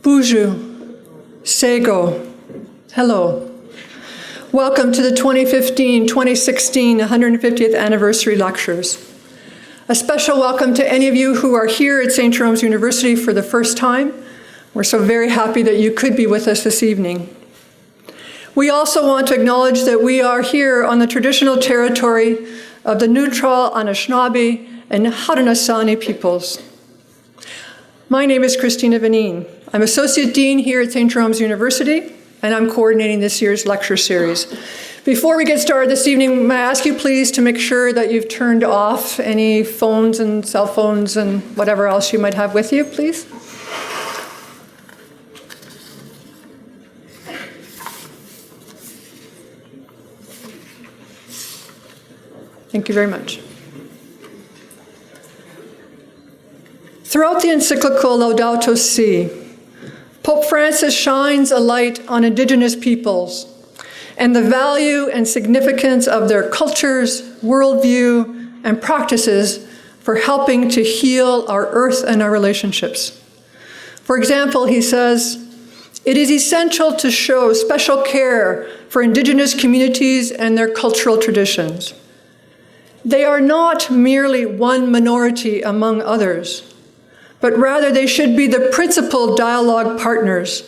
Buju, Sego, hello. Welcome to the 2015-2016 150th Anniversary Lectures. A special welcome to any of you who are here at St. Jerome's University for the first time. We're so very happy that you could be with us this evening. We also want to acknowledge that we are here on the traditional territory of the Neutral, Anishinaabe, and Haudenosaunee peoples. My name is Christina Vanine. I'm Associate Dean here at St. Jerome's University, and I'm coordinating this year's lecture series. Before we get started this evening, may I ask you please to make sure that you've turned off any phones and cell phones and whatever else you might have with you, please? Thank you very much. Throughout the encyclical Laudato Si, Pope Francis shines a light on Indigenous peoples and the value and significance of their cultures, worldview, and practices for helping to heal our earth and our relationships. For example, he says, "It is essential to show special care for Indigenous communities and their cultural traditions. They are not merely one minority among others, but rather they should be the principal dialogue partners,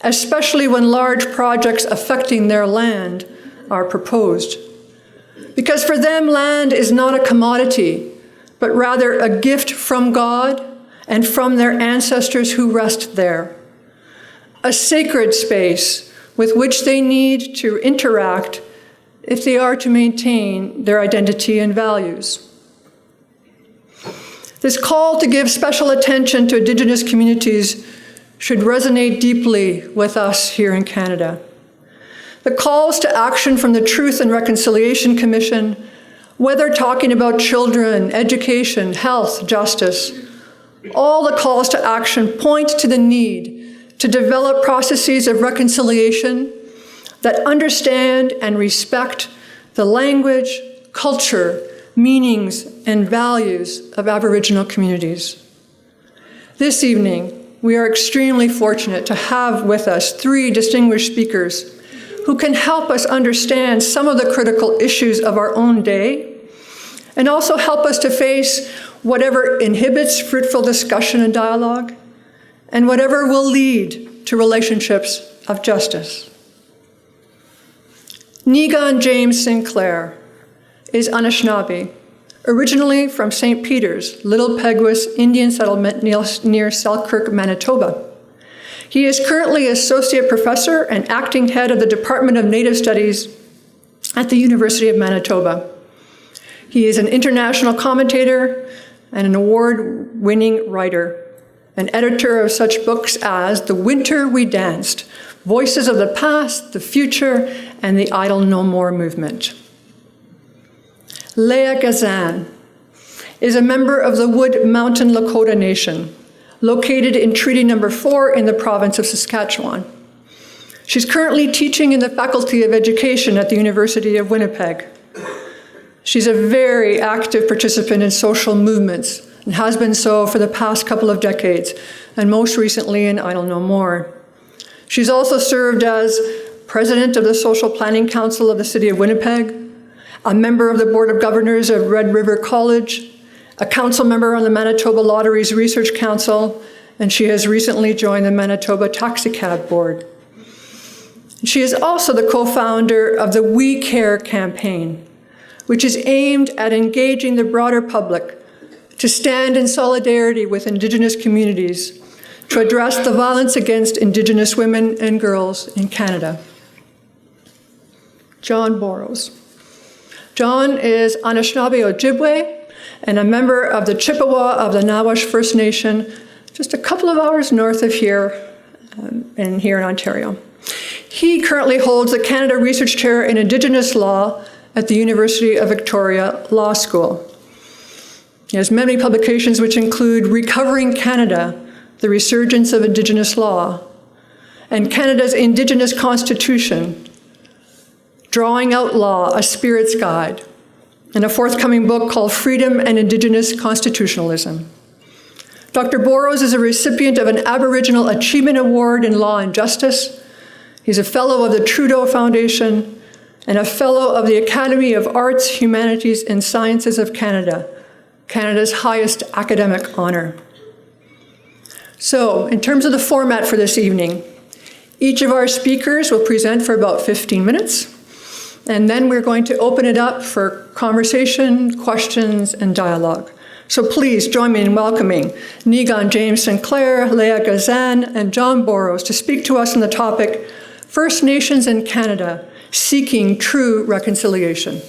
especially when large projects affecting their land are proposed. Because for them, land is not a commodity, but rather a gift from God and from their ancestors who rest there, a sacred space with which they need to interact if they are to maintain their identity and values." This call to give special attention to Indigenous communities should resonate deeply with us here in Canada. The calls to action from the Truth and Reconciliation Commission, whether talking about children, education, health, justice, all the calls to action point to the need to develop processes of reconciliation that understand and respect the language, culture, meanings, and values of Aboriginal communities. This evening, we are extremely fortunate to have with us three distinguished speakers who can help us understand some of the critical issues of our own day and also help us to face whatever inhibits fruitful discussion and dialogue and whatever will lead to relationships of justice. Niigaan James Sinclair is Anishinaabe, originally from St. Peter's, Little Peguis Indian settlement near Selkirk, Manitoba. He is currently Associate Professor and Acting Head of the Department of Native Studies at the University of Manitoba. He is an international commentator and an award-winning writer, an editor of such books as The Winter We Danced, Voices of the Past, the Future, and the Idle No More movement. Leah Gazan is a member of the Wood Mountain Lakota Nation, located in Treaty Number 4 in the province of Saskatchewan. She's currently teaching in the Faculty of Education at the University of Winnipeg. She's a very active participant in social movements and has been so for the past couple of decades, and most recently in Idle No More. She's also served as President of the Social Planning Council of the City of Winnipeg, a member of the Board of Governors of Red River College, a council member on the Manitoba Lotteries Research Council, and she has recently joined the Manitoba Taxicab Board. She is also the co-founder of the We Care campaign, which is aimed at engaging the broader public to stand in solidarity with Indigenous communities to address the violence against Indigenous women and girls in Canada. John Borrows. John is Anishinaabe Ojibwe and a member of the Chippewa of the Nawash First Nation, just a couple of hours north of here, and here in Ontario. He currently holds the Canada Research Chair in Indigenous Law at the University of Victoria Law School. He has many publications which include Recovering Canada, The Resurgence of Indigenous Law, and Canada's Indigenous Constitution, Drawing Out Law, A Spirit's Guide, and a forthcoming book called Freedom and Indigenous Constitutionalism. Dr. Boros is a recipient of an Aboriginal Achievement Award in Law and Justice. He's a fellow of the Trudeau Foundation and a fellow of the Academy of Arts, Humanities and Sciences of Canada, Canada's highest academic honor. So, in terms of the format for this evening, each of our speakers will present for about 15 minutes, and then we're going to open it up for conversation, questions, and dialogue. So please join me in welcoming Niigaan James Sinclair, Leah Gazan, and John Boros to speak to us on the topic, First Nations in Canada, Seeking True Reconciliation.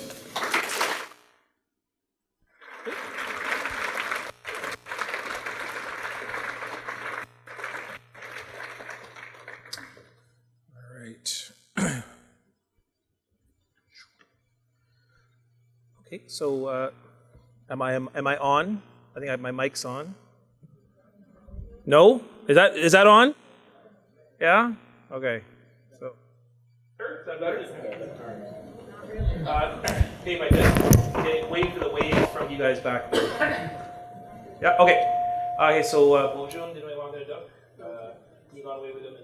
All right. Okay, so am I on? I think my mic's on. No? Is that on? Yeah? Okay. So is that better? Okay, my okay, wait for the wave from you guys back there. Yeah, okay. Okay, so bonjour, did I want to duck? You got away with them.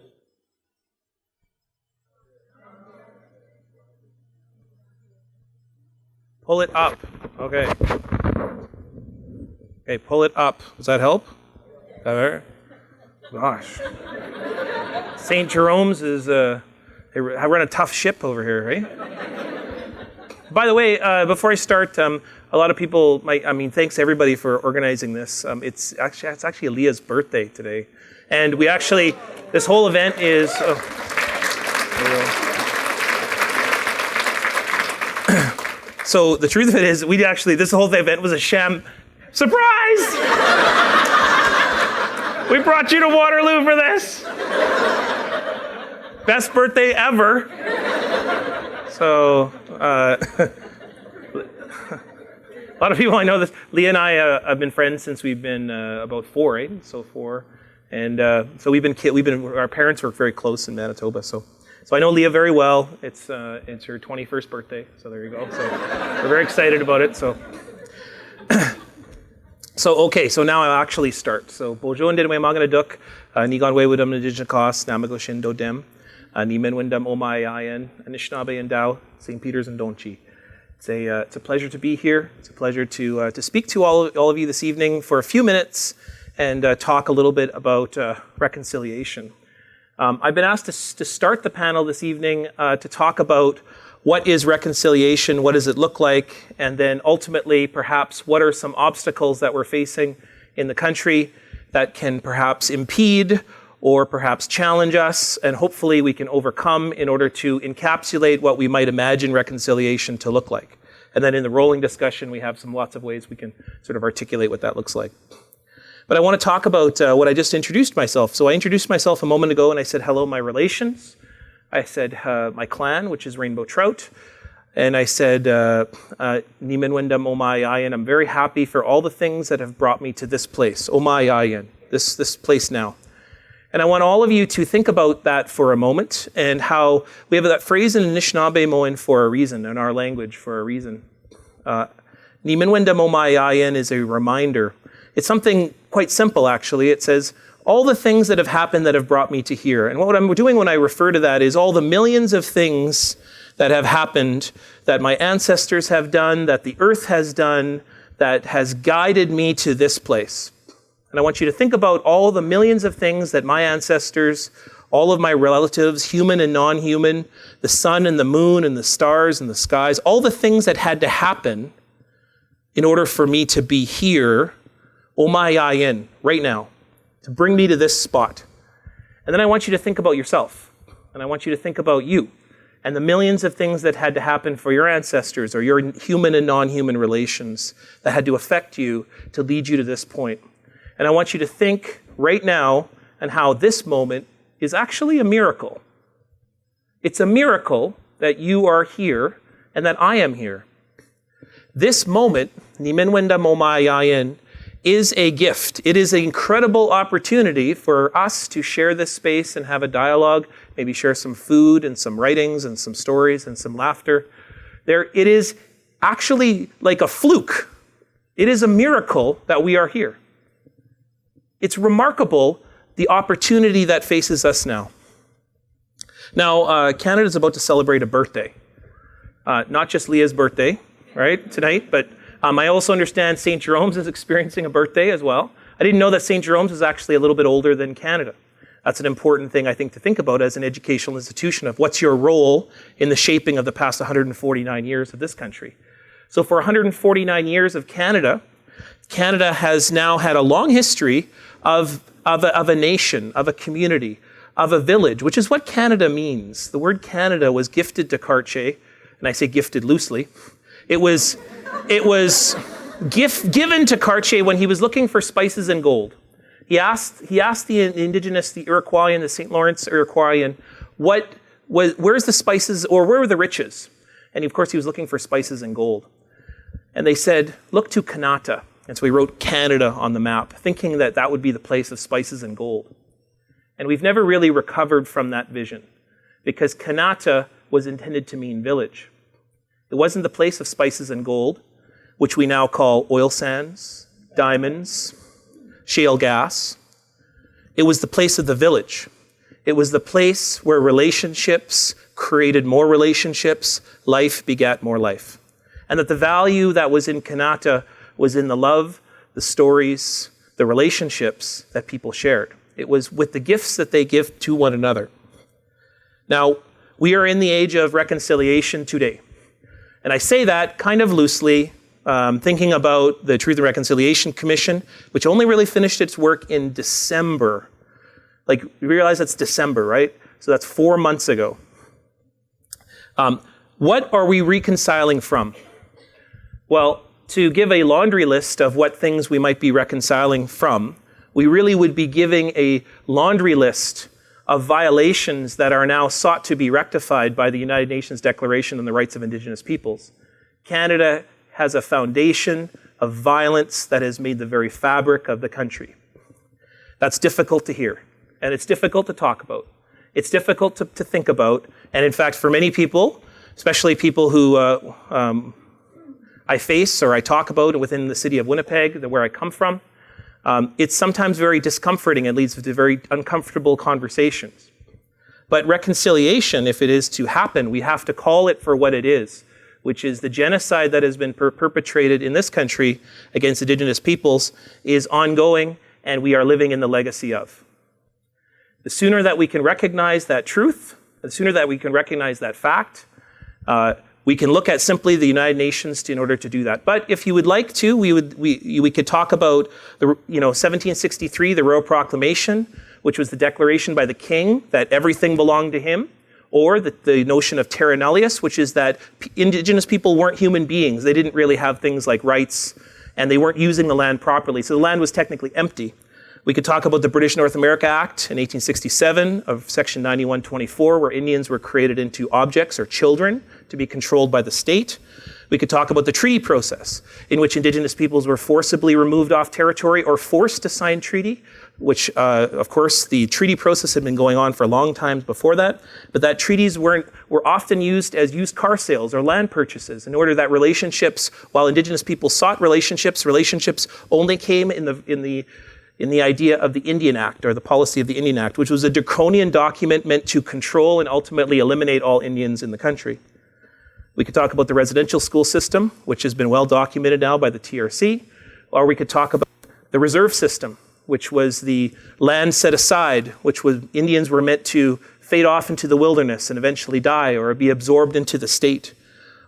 Pull it up. Okay. Okay, pull it up. Does that help? Better? Gosh. St. Jerome's is, they run a tough ship over here, right? By the way, before I start, a lot of people thanks everybody for organizing this. It's actually Leah's birthday today. And this whole event is, so the truth of it is, this whole event was a sham. Surprise! We brought you to Waterloo for this. Best birthday ever. So, a lot of people I know this. Leah and I have been friends since we've been about 4, right? So 4, and so our parents were very close in Manitoba. So I know Leah very well. It's her 21st birthday. So there you go. So we're very excited about it. So. So now I'll actually start. So, Bonjour, Ndinwe Maganaduk, Niigaan Waywudum Indigenous Namago Do Dem, Nimenwindum Omayayan, Anishinaabe and Dao, St. Peter's and Donchi. It's a pleasure to be here. It's a pleasure to speak to all of you this evening for a few minutes and talk a little bit about reconciliation. I've been asked to start the panel this evening to talk about what is reconciliation, what does it look like, and then ultimately, perhaps, what are some obstacles that we're facing in the country that can perhaps impede or perhaps challenge us, and hopefully we can overcome in order to encapsulate what we might imagine reconciliation to look like. And then in the rolling discussion, we have lots of ways we can sort of articulate what that looks like. But I want to talk about what I just introduced myself. So I introduced myself a moment ago and I said, hello, my relations. I said my clan, which is Rainbow Trout, and I said, Nimenwendam Omayayan, I'm very happy for all the things that have brought me to this place, Omayayan, this place now. And I want all of you to think about that for a moment and how we have that phrase in Anishinaabe Moan for a reason, in our language for a reason. Nimenwendam Omayayan is a reminder. It's something quite simple, actually. It says, all the things that have happened that have brought me to here. And what I'm doing when I refer to that is all the millions of things that have happened, that my ancestors have done, that the earth has done, that has guided me to this place. And I want you to think about all the millions of things that my ancestors, all of my relatives, human and non-human, the sun and the moon and the stars and the skies, all the things that had to happen in order for me to be here, Omayayan, right now, to bring me to this spot. And then I want you to think about yourself. And I want you to think about you and the millions of things that had to happen for your ancestors or your human and non-human relations that had to affect you to lead you to this point. And I want you to think right now and how this moment is actually a miracle. It's a miracle that you are here and that I am here. This moment, Nimenwendam Omayayan, is a gift. It is an incredible opportunity for us to share this space and have a dialogue, maybe share some food and some writings and some stories and some laughter. It is actually like a fluke. It is a miracle that we are here. it's remarkable the opportunity that faces us now. Now, Canada is about to celebrate a birthday. Not just Leah's birthday, right, tonight, but I also understand St. Jerome's is experiencing a birthday as well. I didn't know that St. Jerome's is actually a little bit older than Canada. That's an important thing, I think, to think about as an educational institution of what's your role in the shaping of the past 149 years of this country. So for 149 years of Canada, Canada has now had a long history of a nation, of a community, of a village, which is what Canada means. The word Canada was gifted to Cartier, and I say gifted loosely. It was given to Cartier when he was looking for spices and gold. He asked the indigenous, the Iroquois, the St. Lawrence Iroquois, where's the spices, or where were the riches? And of course, he was looking for spices and gold. And they said, look to Kanata. And so he wrote Canada on the map, thinking that that would be the place of spices and gold. And we've never really recovered from that vision, because Kanata was intended to mean village. It wasn't the place of spices and gold, which we now call oil sands, diamonds, shale gas. It was the place of the village. It was the place where relationships created more relationships, life begat more life. And that the value that was in Kanata was in the love, the stories, the relationships that people shared. It was with the gifts that they give to one another. Now, we are in the age of reconciliation today. And I say that kind of loosely, thinking about the Truth and Reconciliation Commission, which only really finished its work in December. Like, you realize that's December, right? So that's 4 months ago. What are we reconciling from? Well, to give a laundry list of what things we might be reconciling from, we really would be giving a laundry list of violations that are now sought to be rectified by the United Nations Declaration on the Rights of Indigenous Peoples. Canada has a foundation of violence that has made the very fabric of the country. That's difficult to hear, and it's difficult to talk about. It's difficult to think about, and in fact, for many people, especially people who I face or I talk about within the city of Winnipeg, where I come from, it's sometimes very discomforting and leads to very uncomfortable conversations. But reconciliation, if it is to happen, we have to call it for what it is, which is the genocide that has been perpetrated in this country against Indigenous peoples is ongoing, and we are living in the legacy of. The sooner that we can recognize that truth, the sooner that we can recognize that fact, we can look at simply the United Nations in order to do that. But if you would like to, we could talk about 1763, the Royal Proclamation, which was the declaration by the king that everything belonged to him, or the notion of terra nullius, which is that Indigenous people weren't human beings. They didn't really have things like rights, and they weren't using the land properly. So the land was technically empty. We could talk about the British North America Act in 1867 of Section 9124, where Indians were created into objects or children to be controlled by the state. We could talk about the treaty process, in which Indigenous peoples were forcibly removed off territory or forced to sign treaty, which, of course, the treaty process had been going on for a long time before that, but that treaties were often used as used car sales or land purchases in order that relationships, while Indigenous people sought relationships only came in the idea of the Indian Act, or the policy of the Indian Act, which was a draconian document meant to control and ultimately eliminate all Indians in the country. We could talk about the residential school system, which has been well documented now by the TRC, or we could talk about the reserve system, which was the land set aside, which was Indians were meant to fade off into the wilderness and eventually die or be absorbed into the state,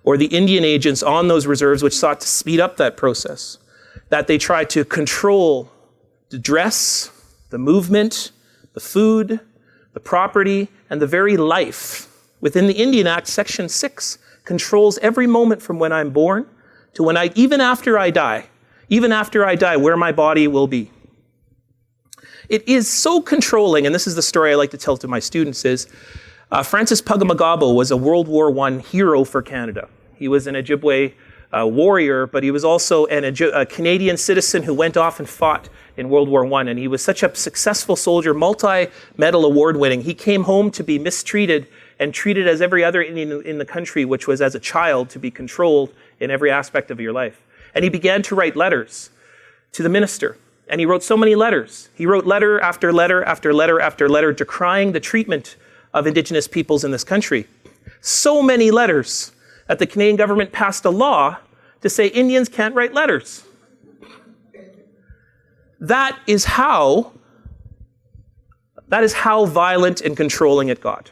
or the Indian agents on those reserves, which sought to speed up that process, that they tried to control the dress, the movement, the food, the property, and the very life. Within the Indian Act, Section 6 controls every moment from when I'm born to when even after I die, where my body will be. It is so controlling, and this is the story I like to tell to my students, is Francis Pugamagabo was a World War I hero for Canada. He was an Ojibwe warrior, but he was also a Canadian citizen who went off and fought in World War I, and he was such a successful soldier, multi-medal award-winning. He came home to be mistreated and treated as every other Indian in the country, which was as a child to be controlled in every aspect of your life. And he began to write letters to the minister And he wrote so many letters. He wrote letter after letter after letter after letter decrying the treatment of Indigenous peoples in this country. So many letters that the Canadian government passed a law to say Indians can't write letters. That is how violent and controlling it got.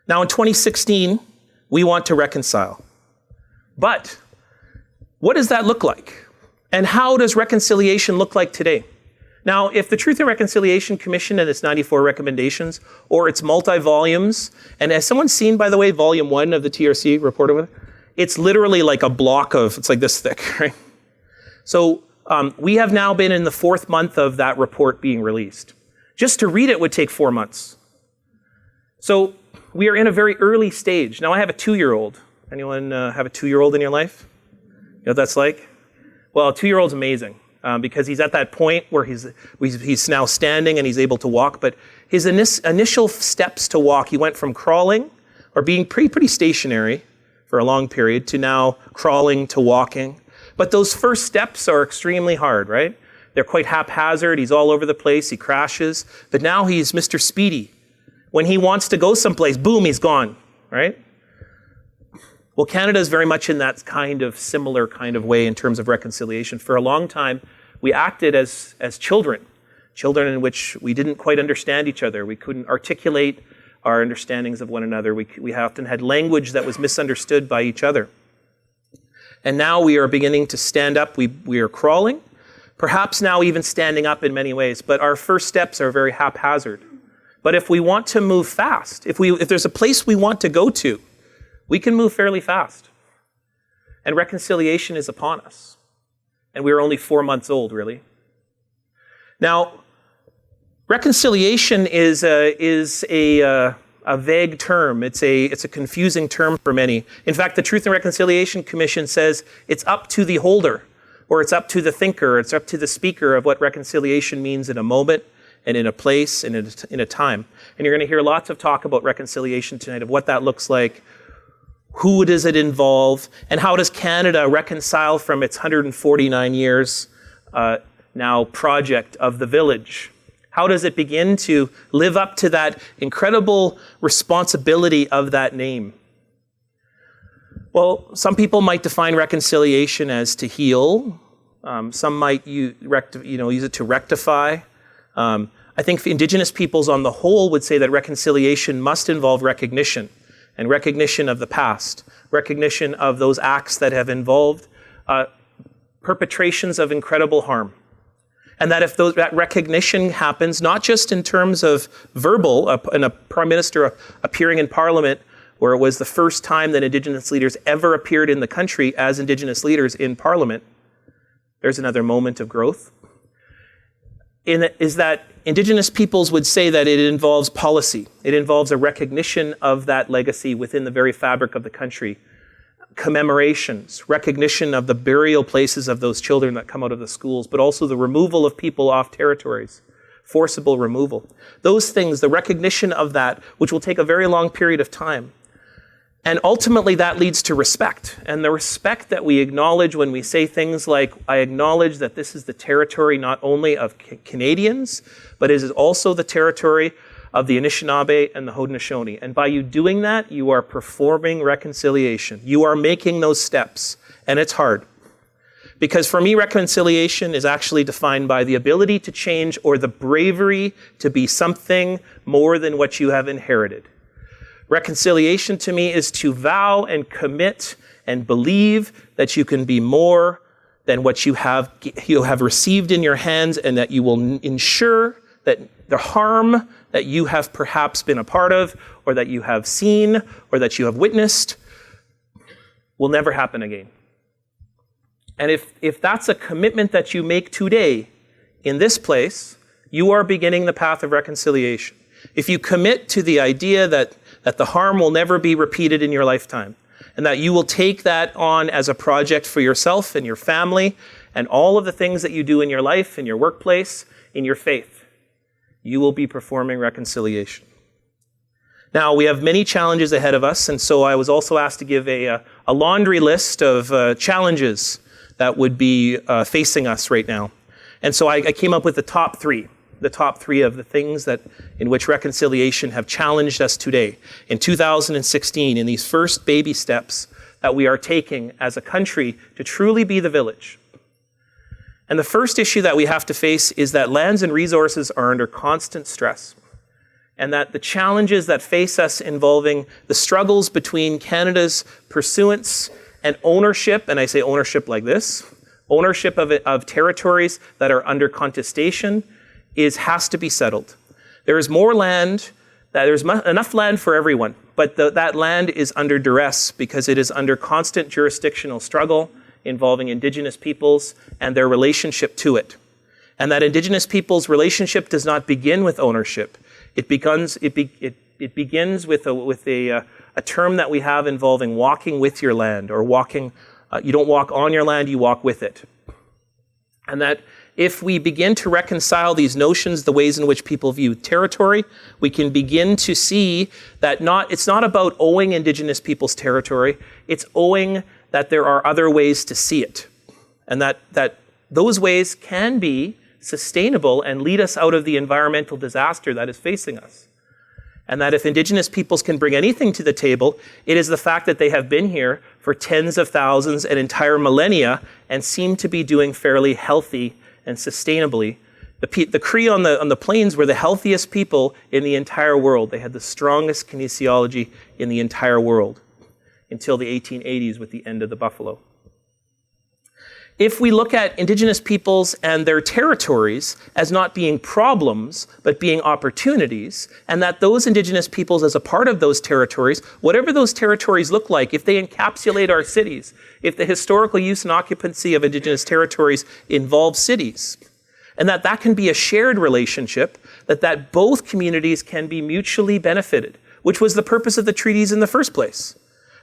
Now in 2016, we want to reconcile. But what does that look like? And how does reconciliation look like today? Now, if the Truth and Reconciliation Commission and its 94 recommendations, or its multi-volumes, and has someone seen, by the way, volume 1 of the TRC report of it? It's literally like a block of, it's like this thick, right? So we have now been in the 4th month of that report being released. Just to read it would take 4 months. So we are in a very early stage. Now I have a 2-year-old. Anyone have a 2-year-old in your life? You know what that's like? Well, a 2-year-old's amazing because he's at that point where he's now standing and he's able to walk. But his initial steps to walk, he went from crawling or being pretty stationary for a long period to now crawling to walking. But those first steps are extremely hard, right? They're quite haphazard. He's all over the place. He crashes. But now he's Mr. Speedy. When he wants to go someplace, boom, he's gone, right? Well, Canada is very much in that kind of similar kind of way in terms of reconciliation. For a long time, we acted as children in which we didn't quite understand each other. We couldn't articulate our understandings of one another. We often had language that was misunderstood by each other. And now we are beginning to stand up. We are crawling, perhaps now even standing up in many ways, but our first steps are very haphazard. But if we want to move fast, if there's a place we want to go to, we can move fairly fast. And reconciliation is upon us. And we are only 4 months old, really. Now, reconciliation is a vague term. It's a confusing term for many. In fact, the Truth and Reconciliation Commission says it's up to the holder, or it's up to the thinker, it's up to the speaker of what reconciliation means in a moment, and in a place, and in a time. And you're going to hear lots of talk about reconciliation tonight, of what that looks like, who does it involve, and how does Canada reconcile from its 149 years now project of the village? How does it begin to live up to that incredible responsibility of that name? Well, some people might define reconciliation as to heal. Some might use it to rectify. I think Indigenous peoples on the whole would say that reconciliation must involve recognition, and recognition of the past, recognition of those acts that have involved perpetrations of incredible harm. And that if that recognition happens, not just in terms of verbal, and a prime minister appearing in Parliament, where it was the first time that Indigenous leaders ever appeared in the country as Indigenous leaders in Parliament, there's another moment of growth. Is that Indigenous peoples would say that it involves policy. It involves a recognition of that legacy within the very fabric of the country. Commemorations, recognition of the burial places of those children that come out of the schools, but also the removal of people off territories, forcible removal. Those things, the recognition of that, which will take a very long period of time. And ultimately that leads to respect. And the respect that we acknowledge when we say things like, I acknowledge that this is the territory not only of Canadians, but it is also the territory of the Anishinaabe and the Haudenosaunee. And by you doing that, you are performing reconciliation. You are making those steps. And it's hard. Because for me, reconciliation is actually defined by the ability to change, or the bravery to be something more than what you have inherited. Reconciliation to me is to vow and commit and believe that you can be more than what you have received in your hands, and that you will ensure that the harm that you have perhaps been a part of, or that you have seen, or that you have witnessed, will never happen again. And if that's a commitment that you make today in this place, you are beginning the path of reconciliation. If you commit to the idea that the harm will never be repeated in your lifetime, and that you will take that on as a project for yourself and your family and all of the things that you do in your life, in your workplace, in your faith, you will be performing reconciliation. Now, we have many challenges ahead of us, and so I was also asked to give a laundry list of challenges that would be facing us right now. And so I came up with the top three of the things that in which reconciliation have challenged us today. In 2016, in these first baby steps that we are taking as a country to truly be the village. And the first issue that we have to face is that lands and resources are under constant stress. And that the challenges that face us involving the struggles between Canada's pursuance and ownership, and I say ownership like this, ownership of territories that are under contestation has to be settled. There is more land, there's enough land for everyone, but that land is under duress because it is under constant jurisdictional struggle involving Indigenous peoples and their relationship to it. And that Indigenous peoples' relationship does not begin with ownership. It begins with a term that we have involving walking with your land, or walking. You don't walk on your land, you walk with it. And that if we begin to reconcile these notions, the ways in which people view territory, we can begin to see that it's not about owing Indigenous peoples territory, it's owing that there are other ways to see it. And that those ways can be sustainable and lead us out of the environmental disaster that is facing us. And that if Indigenous peoples can bring anything to the table, it is the fact that they have been here for tens of thousands and entire millennia and seem to be doing fairly healthy and sustainably. The Cree on the plains were the healthiest people in the entire world. They had the strongest kinesiology in the entire world until the 1880s with the end of the buffalo. If we look at Indigenous peoples and their territories as not being problems, but being opportunities, and that those Indigenous peoples as a part of those territories, whatever those territories look like, if they encapsulate our cities, if the historical use and occupancy of Indigenous territories involve cities, and that can be a shared relationship, that both communities can be mutually benefited, which was the purpose of the treaties in the first place.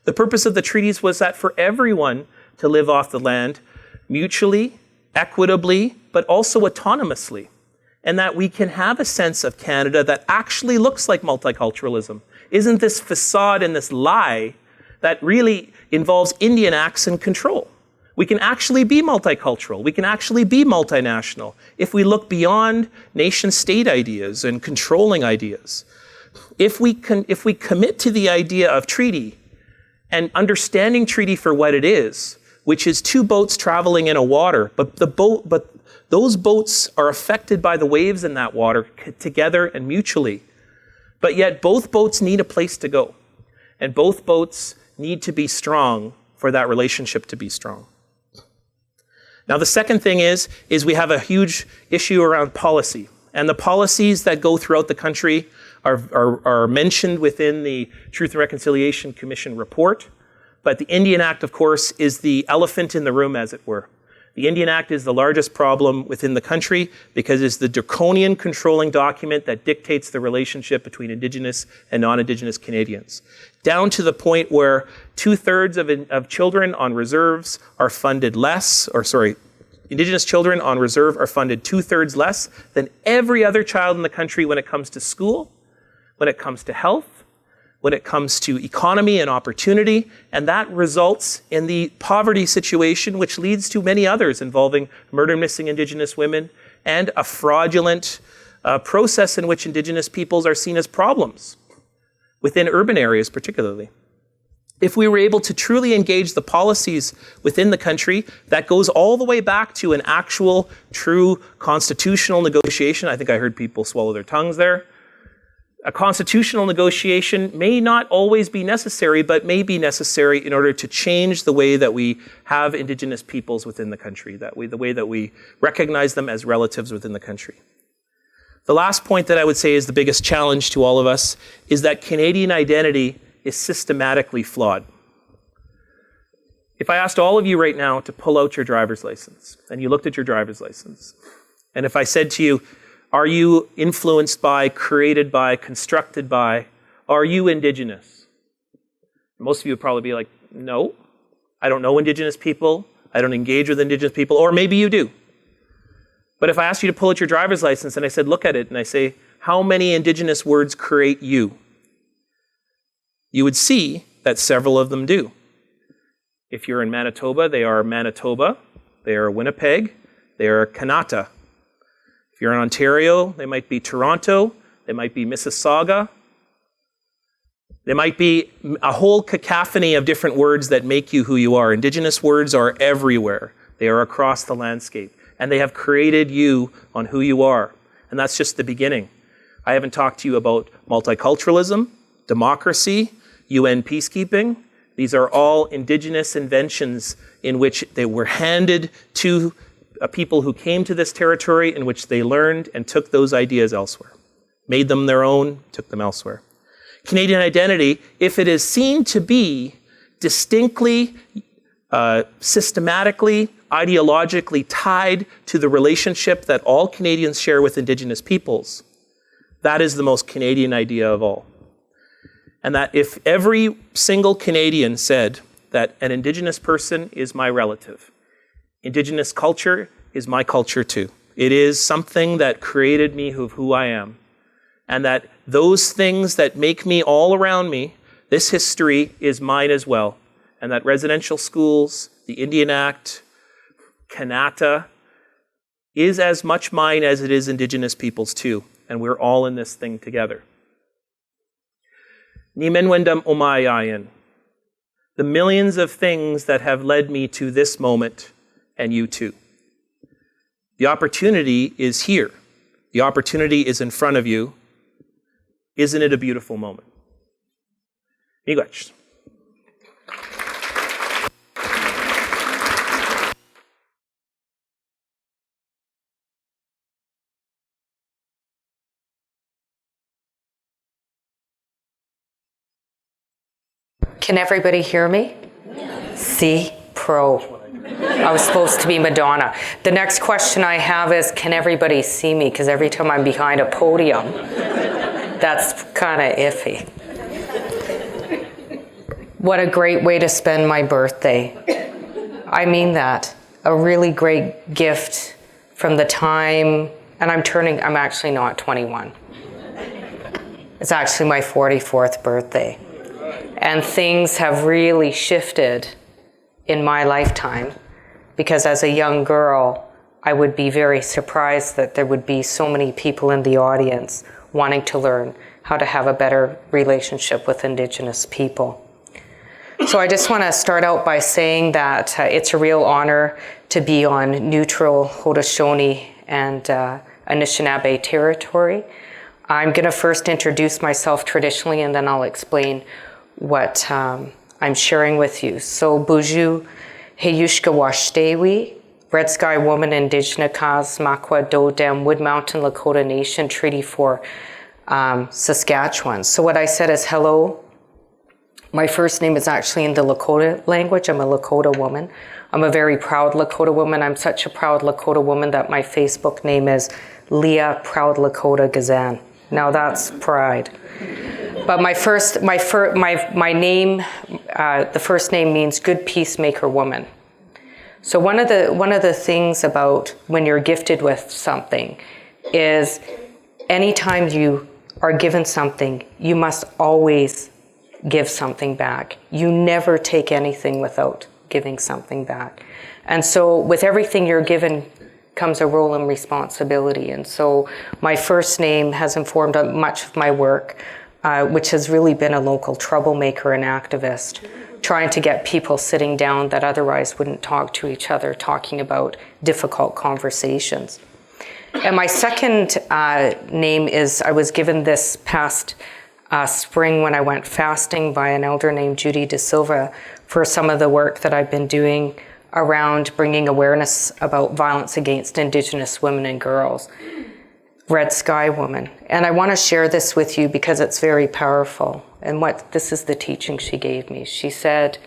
The purpose of the treaties was that for everyone to live off the land mutually, equitably, but also autonomously, and that we can have a sense of Canada that actually looks like multiculturalism. Isn't this facade and this lie that really involves Indian acts and control? We can actually be multicultural. We can actually be multinational if we look beyond nation-state ideas and controlling ideas. If we commit to the idea of treaty and understanding treaty for what it is, which is two boats traveling in a water, but those boats are affected by the waves in that water together and mutually. But yet both boats need a place to go, and both boats need to be strong for that relationship to be strong. Now the second thing is we have a huge issue around policy, and the policies that go throughout the country are mentioned within the Truth and Reconciliation Commission report. But the Indian Act, of course, is the elephant in the room, as it were. The Indian Act is the largest problem within the country because it's the draconian controlling document that dictates the relationship between Indigenous and non-Indigenous Canadians. Down to the point where 2/3 of children on reserves are funded Indigenous children on reserve are funded 2/3 less than every other child in the country when it comes to school, when it comes to health, when it comes to economy and opportunity, and that results in the poverty situation, which leads to many others involving murder and missing Indigenous women, and a fraudulent process in which Indigenous peoples are seen as problems, within urban areas particularly. If we were able to truly engage the policies within the country, that goes all the way back to an actual, true constitutional negotiation. I think I heard people swallow their tongues there. A constitutional negotiation may not always be necessary, but may be necessary in order to change the way that we have Indigenous peoples within the country, the way that we recognize them as relatives within the country. The last point that I would say is the biggest challenge to all of us is that Canadian identity is systematically flawed. If I asked all of you right now to pull out your driver's license, and you looked at your driver's license, and if I said to you, are you influenced by, created by, constructed by, are you Indigenous? Most of you would probably be like, no, I don't know Indigenous people, I don't engage with Indigenous people, or maybe you do. But if I asked you to pull out your driver's license and I said, look at it, and I say, how many Indigenous words create you? You would see that several of them do. If you're in Manitoba, they are Winnipeg, they are Kanata, If you're in Ontario, they might be Toronto, they might be Mississauga. There might be a whole cacophony of different words that make you who you are. Indigenous words are everywhere. They are across the landscape. And they have created you on who you are. And that's just the beginning. I haven't talked to you about multiculturalism, democracy, UN peacekeeping. These are all Indigenous inventions in which they were handed to people who came to this territory, in which they learned and took those ideas elsewhere, made them their own, took them elsewhere. Canadian identity, if it is seen to be distinctly, systematically, ideologically tied to the relationship that all Canadians share with Indigenous peoples, that is the most Canadian idea of all. And that if every single Canadian said that an Indigenous person is my relative, Indigenous culture is my culture too. It is something that created me who I am. And that those things that make me all around me, this history is mine as well. And that residential schools, the Indian Act, Kanata, is as much mine as it is Indigenous people's too. And we're all in this thing together. Nimenwendam Omayayan. The millions of things that have led me to this moment, and you too. The opportunity is here. The opportunity is in front of you. Isn't it a beautiful moment? Miigwech. Can everybody hear me? See? Pro. I was supposed to be Madonna. The next question I have is, can everybody see me? Because every time I'm behind a podium, that's kind of iffy. What a great way to spend my birthday. I mean that. A really great gift from the time, and I'm actually not 21. It's actually my 44th birthday. And things have really shifted in my lifetime, because as a young girl, I would be very surprised that there would be so many people in the audience wanting to learn how to have a better relationship with Indigenous people. So I just want to start out by saying that it's a real honor to be on neutral Haudenosaunee and Anishinaabe territory. I'm going to first introduce myself traditionally, and then I'll explain what I'm sharing with you. So Buju Heyushka Washtewi, Red Sky Woman, Indigenous Makwa Dodem, Wood Mountain Lakota Nation, Treaty 4, Saskatchewan. So what I said is hello. My first name is actually in the Lakota language. I'm a Lakota woman. I'm a very proud Lakota woman. I'm such a proud Lakota woman that my Facebook name is Leah Proud Lakota Gazan. Now that's pride. But my name, the first name means good peacemaker woman. So one of the things about when you're gifted with something is anytime you are given something, you must always give something back. You never take anything without giving something back. And so with everything you're given comes a role and responsibility. And so my first name has informed much of my work, which has really been a local troublemaker and activist, trying to get people sitting down that otherwise wouldn't talk to each other, talking about difficult conversations. And my second name is, I was given this past spring when I went fasting by an elder named Judy De Silva for some of the work that I've been doing around bringing awareness about violence against Indigenous women and girls. Red Sky Woman. And I want to share this with you because it's very powerful. And this is the teaching she gave me. She said,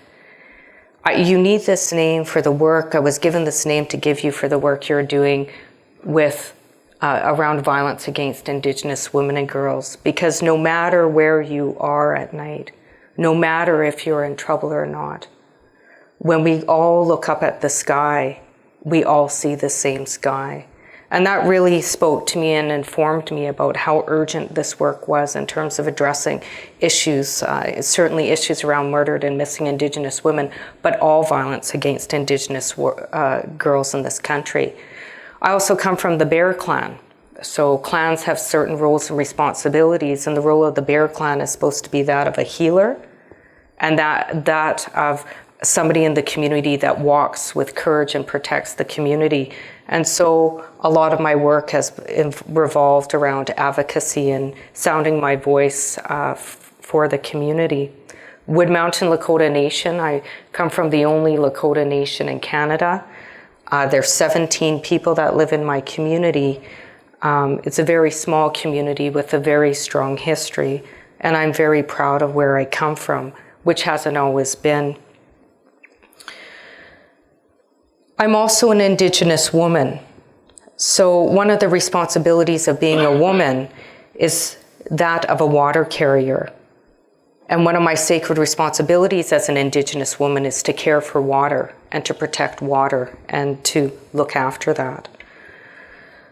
you need this name for the work. I was given this name to give you for the work you're doing with around violence against Indigenous women and girls. Because no matter where you are at night, no matter if you're in trouble or not, when we all look up at the sky, we all see the same sky. And that really spoke to me and informed me about how urgent this work was in terms of addressing issues, certainly issues around murdered and missing Indigenous women, but all violence against Indigenous girls in this country. I also come from the Bear Clan. So clans have certain roles and responsibilities, and the role of the Bear Clan is supposed to be that of a healer, and that of somebody in the community that walks with courage and protects the community. And so a lot of my work has revolved around advocacy and sounding my voice for the community. Wood Mountain Lakota Nation, I come from the only Lakota Nation in Canada. There's 17 people that live in my community. It's a very small community with a very strong history, and I'm very proud of where I come from, which hasn't always been. I'm also an Indigenous woman. So one of the responsibilities of being a woman is that of a water carrier. And one of my sacred responsibilities as an Indigenous woman is to care for water and to protect water and to look after that.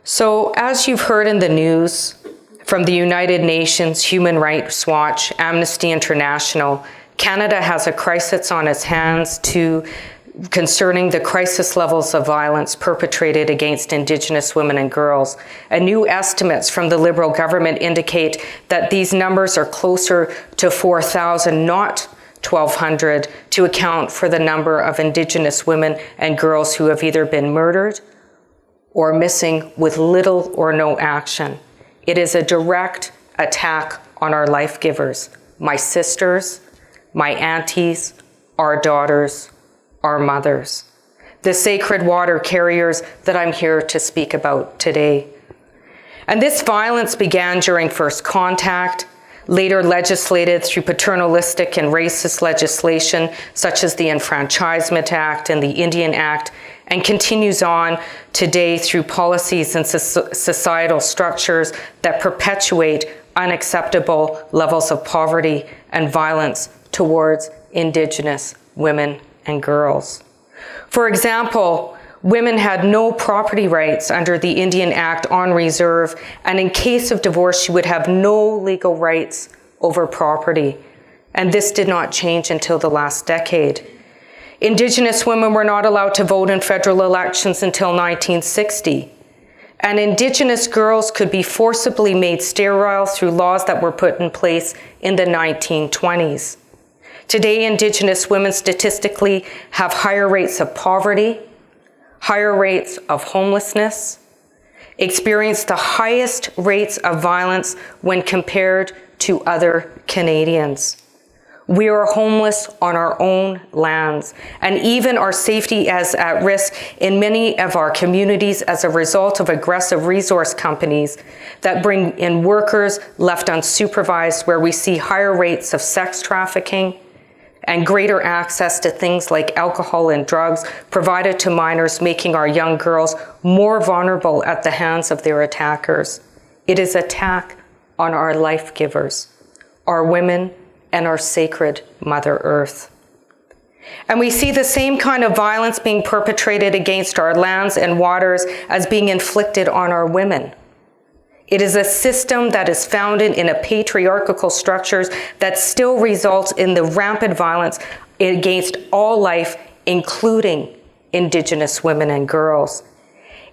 So as you've heard in the news from the United Nations, Human Rights Watch, Amnesty International, Canada has a crisis on its hands concerning the crisis levels of violence perpetrated against Indigenous women and girls. And new estimates from the Liberal government indicate that these numbers are closer to 4,000, not 1,200, to account for the number of Indigenous women and girls who have either been murdered or missing with little or no action. It is a direct attack on our life givers, my sisters, my aunties, our daughters, our mothers, the sacred water carriers that I'm here to speak about today. And this violence began during first contact, later legislated through paternalistic and racist legislation such as the Enfranchisement Act and the Indian Act, and continues on today through policies and societal structures that perpetuate unacceptable levels of poverty and violence towards Indigenous women and girls. For example, women had no property rights under the Indian Act on reserve, and in case of divorce, she would have no legal rights over property. And this did not change until the last decade. Indigenous women were not allowed to vote in federal elections until 1960. And Indigenous girls could be forcibly made sterile through laws that were put in place in the 1920s. Today, Indigenous women statistically have higher rates of poverty, higher rates of homelessness, experience the highest rates of violence when compared to other Canadians. We are homeless on our own lands, and even our safety is at risk in many of our communities as a result of aggressive resource companies that bring in workers left unsupervised, where we see higher rates of sex trafficking and greater access to things like alcohol and drugs provided to minors, making our young girls more vulnerable at the hands of their attackers. It is an attack on our life givers, our women, and our sacred Mother Earth. And we see the same kind of violence being perpetrated against our lands and waters as being inflicted on our women. It is a system that is founded in a patriarchal structures that still results in the rampant violence against all life, including Indigenous women and girls.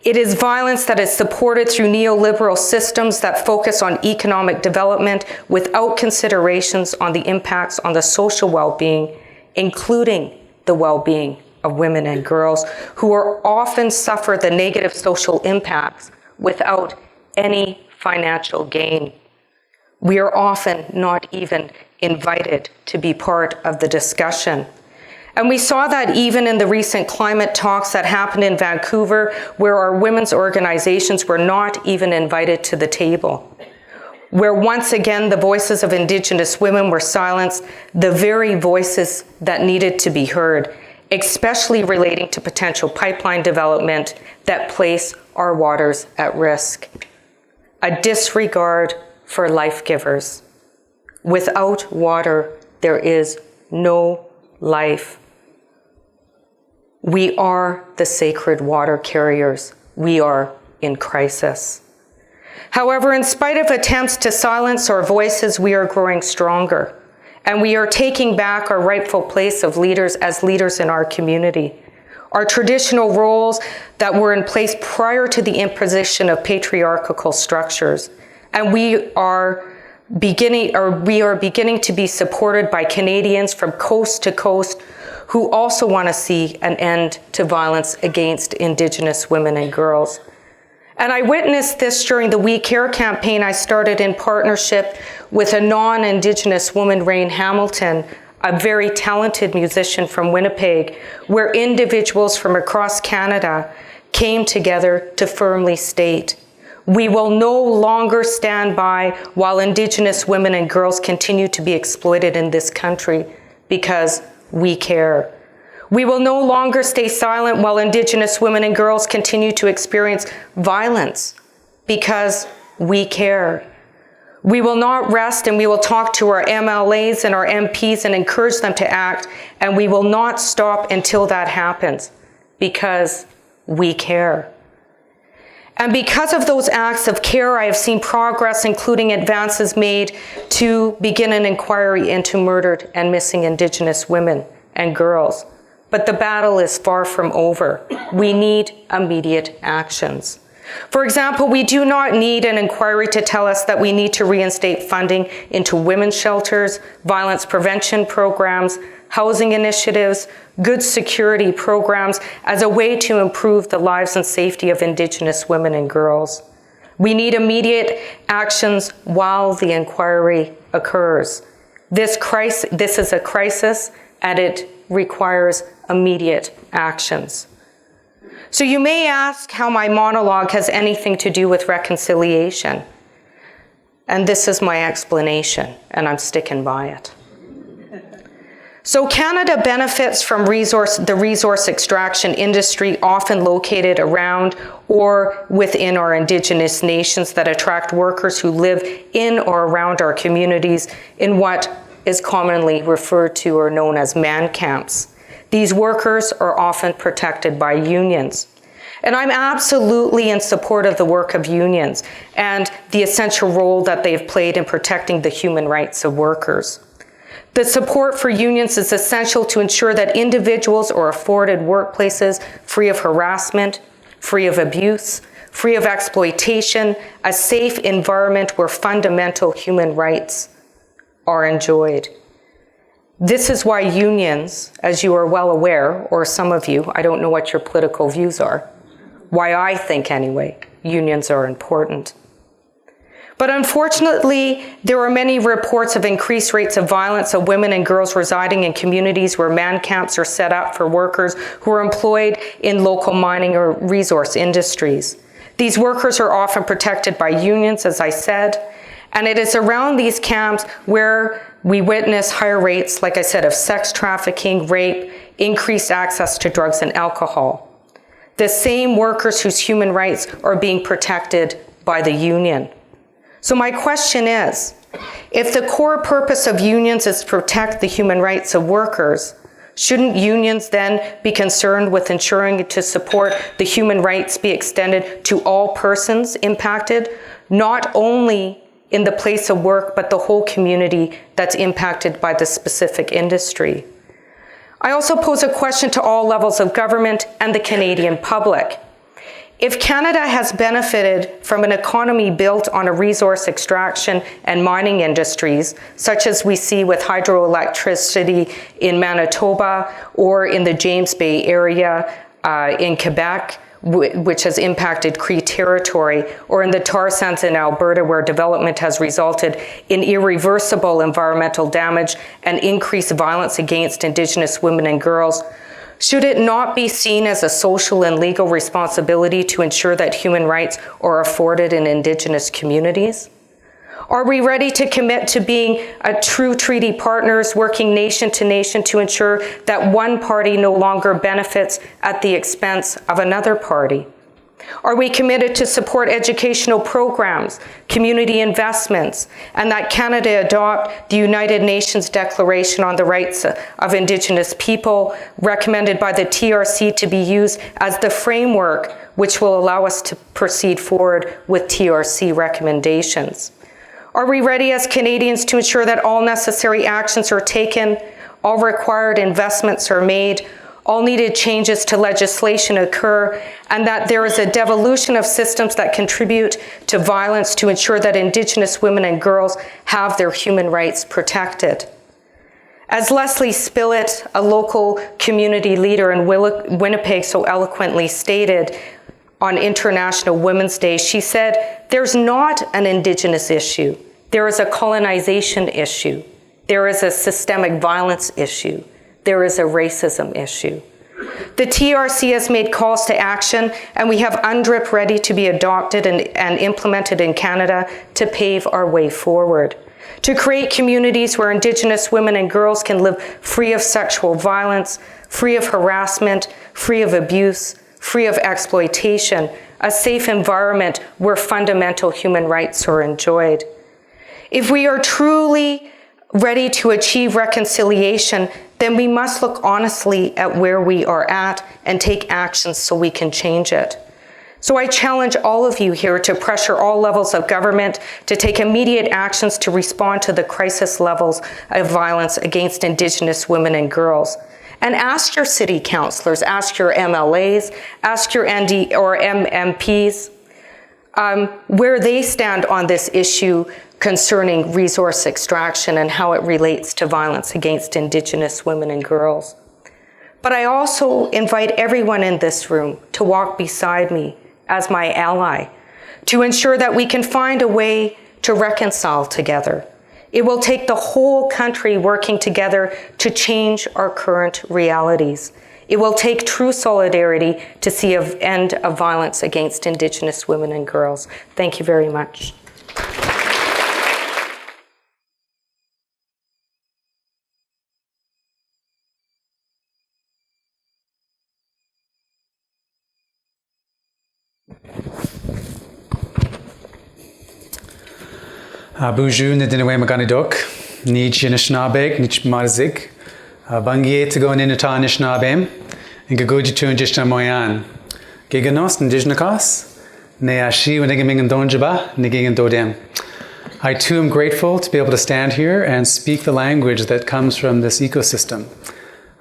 It is violence that is supported through neoliberal systems that focus on economic development without considerations on the impacts on the social well-being, including the well-being of women and girls, who are often suffer the negative social impacts without any financial gain. We are often not even invited to be part of the discussion. And we saw that even in the recent climate talks that happened in Vancouver, where our women's organizations were not even invited to the table, where once again the voices of Indigenous women were silenced, the very voices that needed to be heard, especially relating to potential pipeline development that place our waters at risk. A disregard for life givers. Without water, there is no life. We are the sacred water carriers. We are in crisis. However, in spite of attempts to silence our voices, we are growing stronger, and we are taking back our rightful place of leaders as leaders in our community. our traditional roles that were in place prior to the imposition of patriarchal structures. And we are beginning to be supported by Canadians from coast to coast who also want to see an end to violence against Indigenous women and girls. And I witnessed this during the We Care campaign I started in partnership with a non-Indigenous woman, Rain Hamilton, a very talented musician from Winnipeg, where individuals from across Canada came together to firmly state, we will no longer stand by while Indigenous women and girls continue to be exploited in this country because we care. We will no longer stay silent while Indigenous women and girls continue to experience violence because we care. We will not rest, and we will talk to our MLAs and our MPs and encourage them to act, and we will not stop until that happens because we care. And because of those acts of care, I have seen progress, including advances made to begin an inquiry into murdered and missing Indigenous women and girls. But the battle is far from over. We need immediate actions. For example, we do not need an inquiry to tell us that we need to reinstate funding into women's shelters, violence prevention programs, housing initiatives, good security programs as a way to improve the lives and safety of Indigenous women and girls. We need immediate actions while the inquiry occurs. This is a crisis, and it requires immediate actions. So you may ask how my monologue has anything to do with reconciliation. And this is my explanation, and I'm sticking by it. So Canada benefits from the resource extraction industry, often located around or within our Indigenous nations, that attract workers who live in or around our communities in what is commonly referred to or known as man camps. These workers are often protected by unions. And I'm absolutely in support of the work of unions and the essential role that they've played in protecting the human rights of workers. The support for unions is essential to ensure that individuals are afforded workplaces free of harassment, free of abuse, free of exploitation, a safe environment where fundamental human rights are enjoyed. This is why unions, as you are well aware, or some of you, I don't know what your political views are, why I think anyway, unions are important. But unfortunately, there are many reports of increased rates of violence of women and girls residing in communities where man camps are set up for workers who are employed in local mining or resource industries. These workers are often protected by unions, as I said, and it is around these camps where we witness higher rates, like I said, of sex trafficking, rape, increased access to drugs and alcohol. The same workers whose human rights are being protected by the union. So my question is, if the core purpose of unions is to protect the human rights of workers, shouldn't unions then be concerned with ensuring to support the human rights be extended to all persons impacted, not only in the place of work, but the whole community that's impacted by the specific industry? I also pose a question to all levels of government and the Canadian public. If Canada has benefited from an economy built on a resource extraction and mining industries, such as we see with hydroelectricity in Manitoba or in the James Bay area in Quebec, which has impacted Cree territory, or in the tar sands in Alberta, where development has resulted in irreversible environmental damage and increased violence against Indigenous women and girls, should it not be seen as a social and legal responsibility to ensure that human rights are afforded in Indigenous communities? Are we ready to commit to being a true treaty partners, working nation to nation to ensure that one party no longer benefits at the expense of another party? Are we committed to support educational programs, community investments, and that Canada adopt the United Nations Declaration on the Rights of Indigenous People, recommended by the TRC, to be used as the framework which will allow us to proceed forward with TRC recommendations? Are we ready as Canadians to ensure that all necessary actions are taken, all required investments are made, all needed changes to legislation occur, and that there is a devolution of systems that contribute to violence to ensure that Indigenous women and girls have their human rights protected. As Leslie Spillett, a local community leader in Winnipeg, so eloquently stated on International Women's Day, she said, "There's not an Indigenous issue. There is a colonization issue. There is a systemic violence issue. There is a racism issue." The TRC has made calls to action, and we have UNDRIP ready to be adopted and implemented in Canada to pave our way forward, to create communities where Indigenous women and girls can live free of sexual violence, free of harassment, free of abuse, free of exploitation, a safe environment where fundamental human rights are enjoyed. If we are truly ready to achieve reconciliation, then we must look honestly at where we are at and take actions so we can change it. So I challenge all of you here to pressure all levels of government to take immediate actions to respond to the crisis levels of violence against Indigenous women and girls. And ask your city councillors, ask your MLAs, ask your ND or MPs where they stand on this issue concerning resource extraction and how it relates to violence against Indigenous women and girls. But I also invite everyone in this room to walk beside me as my ally, to ensure that we can find a way to reconcile together. It will take the whole country working together to change our current realities. It will take true solidarity to see an end of violence against Indigenous women and girls. Thank you very much. Bonjour, Nadinaway Maganidok, Nich Nishnabek, Nich Marzik, Bangie to go in Inata Nishnabem, and Gagoji to Indishna Moyan. Giganos, Indijnakas, Neashi, Nigaming and Donjaba, Niging and Dodem. I too am grateful to be able to stand here and speak the language that comes from this ecosystem.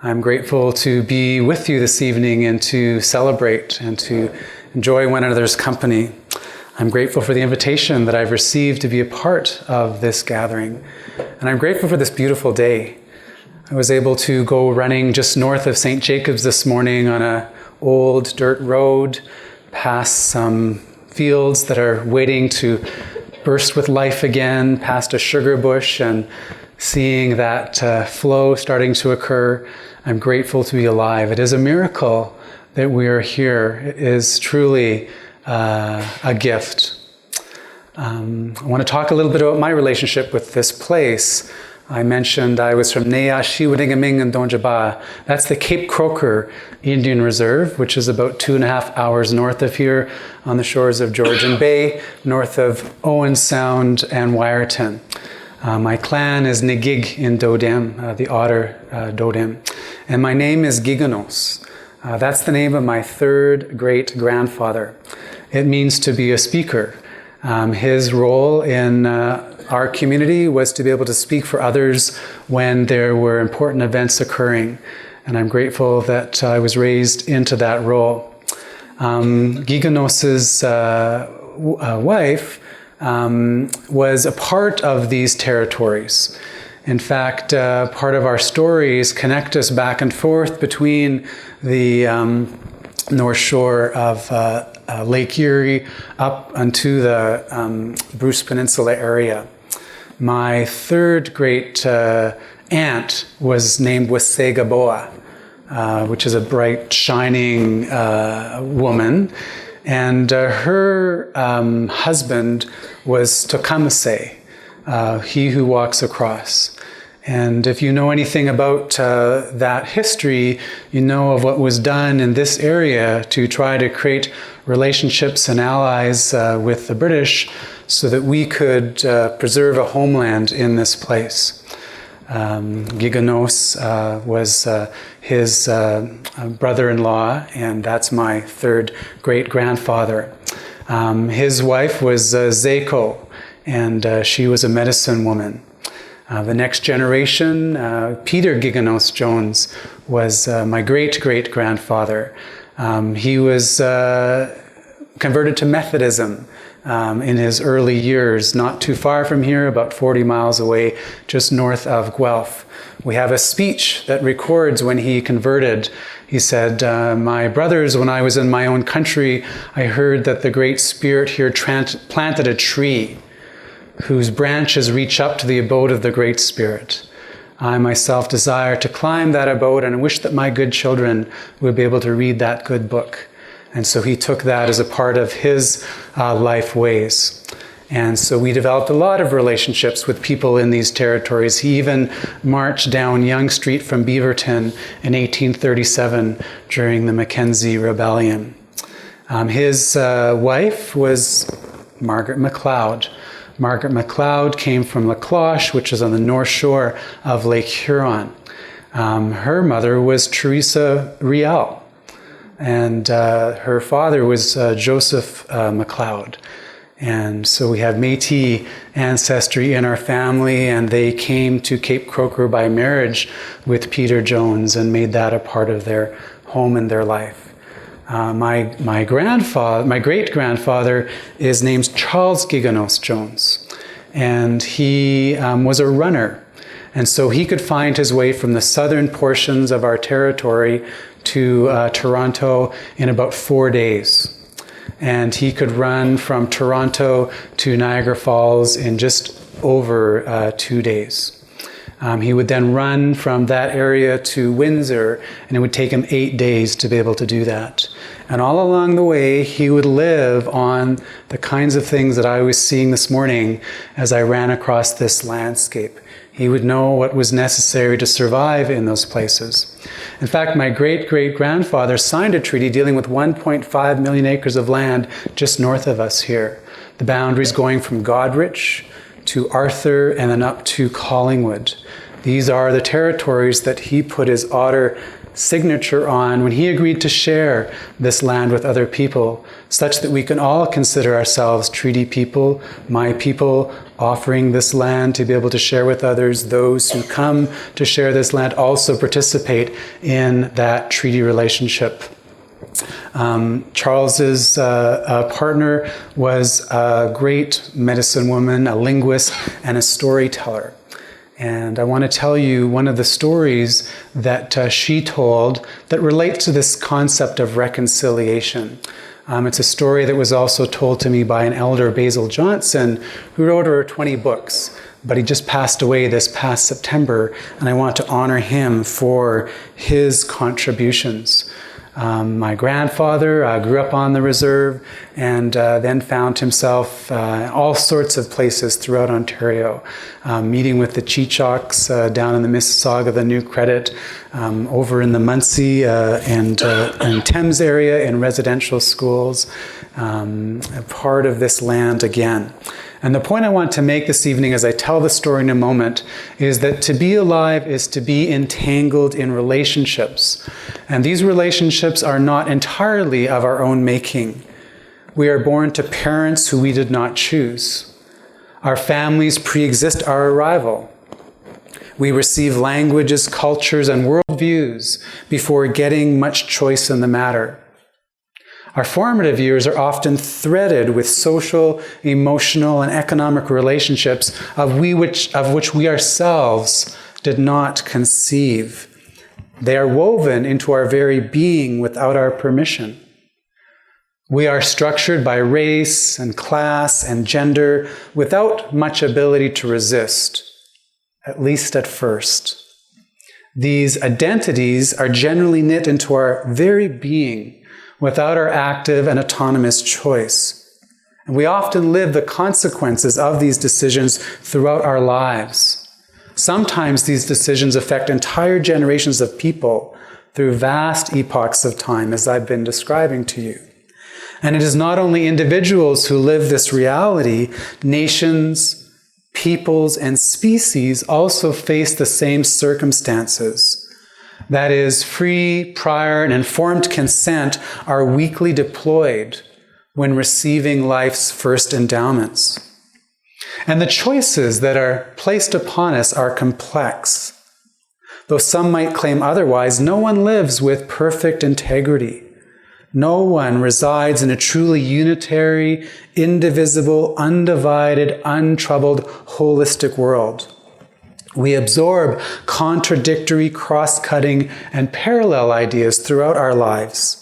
I'm grateful to be with you this evening and to celebrate and to enjoy one another's company. I'm grateful for the invitation that I've received to be a part of this gathering. And I'm grateful for this beautiful day. I was able to go running just north of St. Jacobs this morning on an old dirt road, past some fields that are waiting to burst with life again, past a sugar bush, and seeing that flow starting to occur. I'm grateful to be alive. It is a miracle that we are here. It is truly a gift. I want to talk a little bit about my relationship with this place. I mentioned I was from Nea, Shiwadingaming, and Donjaba. That's the Cape Croker Indian Reserve, which is about 2.5 hours north of here on the shores of Georgian Bay, north of Owen Sound and Wyerton. My clan is Nigig in Dodem, the Otter Dodem. And my name is Giganos. That's the name of my third great-grandfather. It means to be a speaker. His role in our community was to be able to speak for others when there were important events occurring. And I'm grateful that I was raised into that role. Giganos's wife was a part of these territories. In fact, part of our stories connect us back and forth between the north shore of Lake Erie up onto the Bruce Peninsula area. My third great aunt was named Wasegaboa, which is a bright, shining woman. And her husband was Tokamase, he who walks across. And if you know anything about that history, you know of what was done in this area to try to create relationships and allies with the British so that we could preserve a homeland in this place. Giganos was his brother-in-law, and that's my third great-grandfather. His wife was Zeko, and she was a medicine woman. The next generation, Peter Giganos Jones, was my great-great-grandfather. He was converted to Methodism in his early years, not too far from here, about 40 miles away, just north of Guelph. We have a speech that records when he converted. He said, "My brothers, when I was in my own country, I heard that the Great Spirit here planted a tree whose branches reach up to the abode of the Great Spirit. I myself desire to climb that abode and wish that my good children would be able to read that good book." And so he took that as a part of his life ways. And so we developed a lot of relationships with people in these territories. He even marched down Yonge Street from Beaverton in 1837 during the Mackenzie Rebellion. His wife was Margaret MacLeod. Margaret MacLeod came from La Cloche, which is on the north shore of Lake Huron. Her mother was Teresa Riel, and her father was Joseph MacLeod. And so we have Métis ancestry in our family, and they came to Cape Croker by marriage with Peter Jones and made that a part of their home and their life. My great-grandfather is named Charles Giganos Jones, and he was a runner. And so he could find his way from the southern portions of our territory to Toronto in about 4 days. And he could run from Toronto to Niagara Falls in just over 2 days. He would then run from that area to Windsor, and it would take him 8 days to be able to do that. And all along the way, he would live on the kinds of things that I was seeing this morning as I ran across this landscape. He would know what was necessary to survive in those places. In fact, my great-great-grandfather signed a treaty dealing with 1.5 million acres of land just north of us here. The boundaries going from Goderich to Arthur and then up to Collingwood. These are the territories that he put his Otter signature on when he agreed to share this land with other people, such that we can all consider ourselves treaty people, my people, offering this land to be able to share with others. Those who come to share this land also participate in that treaty relationship. Charles's partner was a great medicine woman, a linguist, and a storyteller. And I want to tell you one of the stories that she told that relates to this concept of reconciliation. It's a story that was also told to me by an elder, Basil Johnson, who wrote over 20 books, but he just passed away this past September, and I want to honor him for his contributions. My grandfather grew up on the reserve and then found himself all sorts of places throughout Ontario, meeting with the Cheechocks down in the Mississauga, the New Credit, over in the Munsee and Thames area in residential schools, a part of this land again. And the point I want to make this evening as I tell the story in a moment is that to be alive is to be entangled in relationships. And these relationships are not entirely of our own making. We are born to parents who we did not choose. Our families pre-exist our arrival. We receive languages, cultures, and worldviews before getting much choice in the matter. Our formative years are often threaded with social, emotional, and economic relationships of which we ourselves did not conceive. They are woven into our very being without our permission. We are structured by race and class and gender without much ability to resist, at least at first. These identities are generally knit into our very being without our active and autonomous choice. And we often live the consequences of these decisions throughout our lives. Sometimes these decisions affect entire generations of people through vast epochs of time, as I've been describing to you. And it is not only individuals who live this reality, nations, peoples, and species also face the same circumstances. That is, free, prior, and informed consent are weakly deployed when receiving life's first endowments. And the choices that are placed upon us are complex. Though some might claim otherwise, no one lives with perfect integrity. No one resides in a truly unitary, indivisible, undivided, untroubled, holistic world. We absorb contradictory, cross-cutting, and parallel ideas throughout our lives.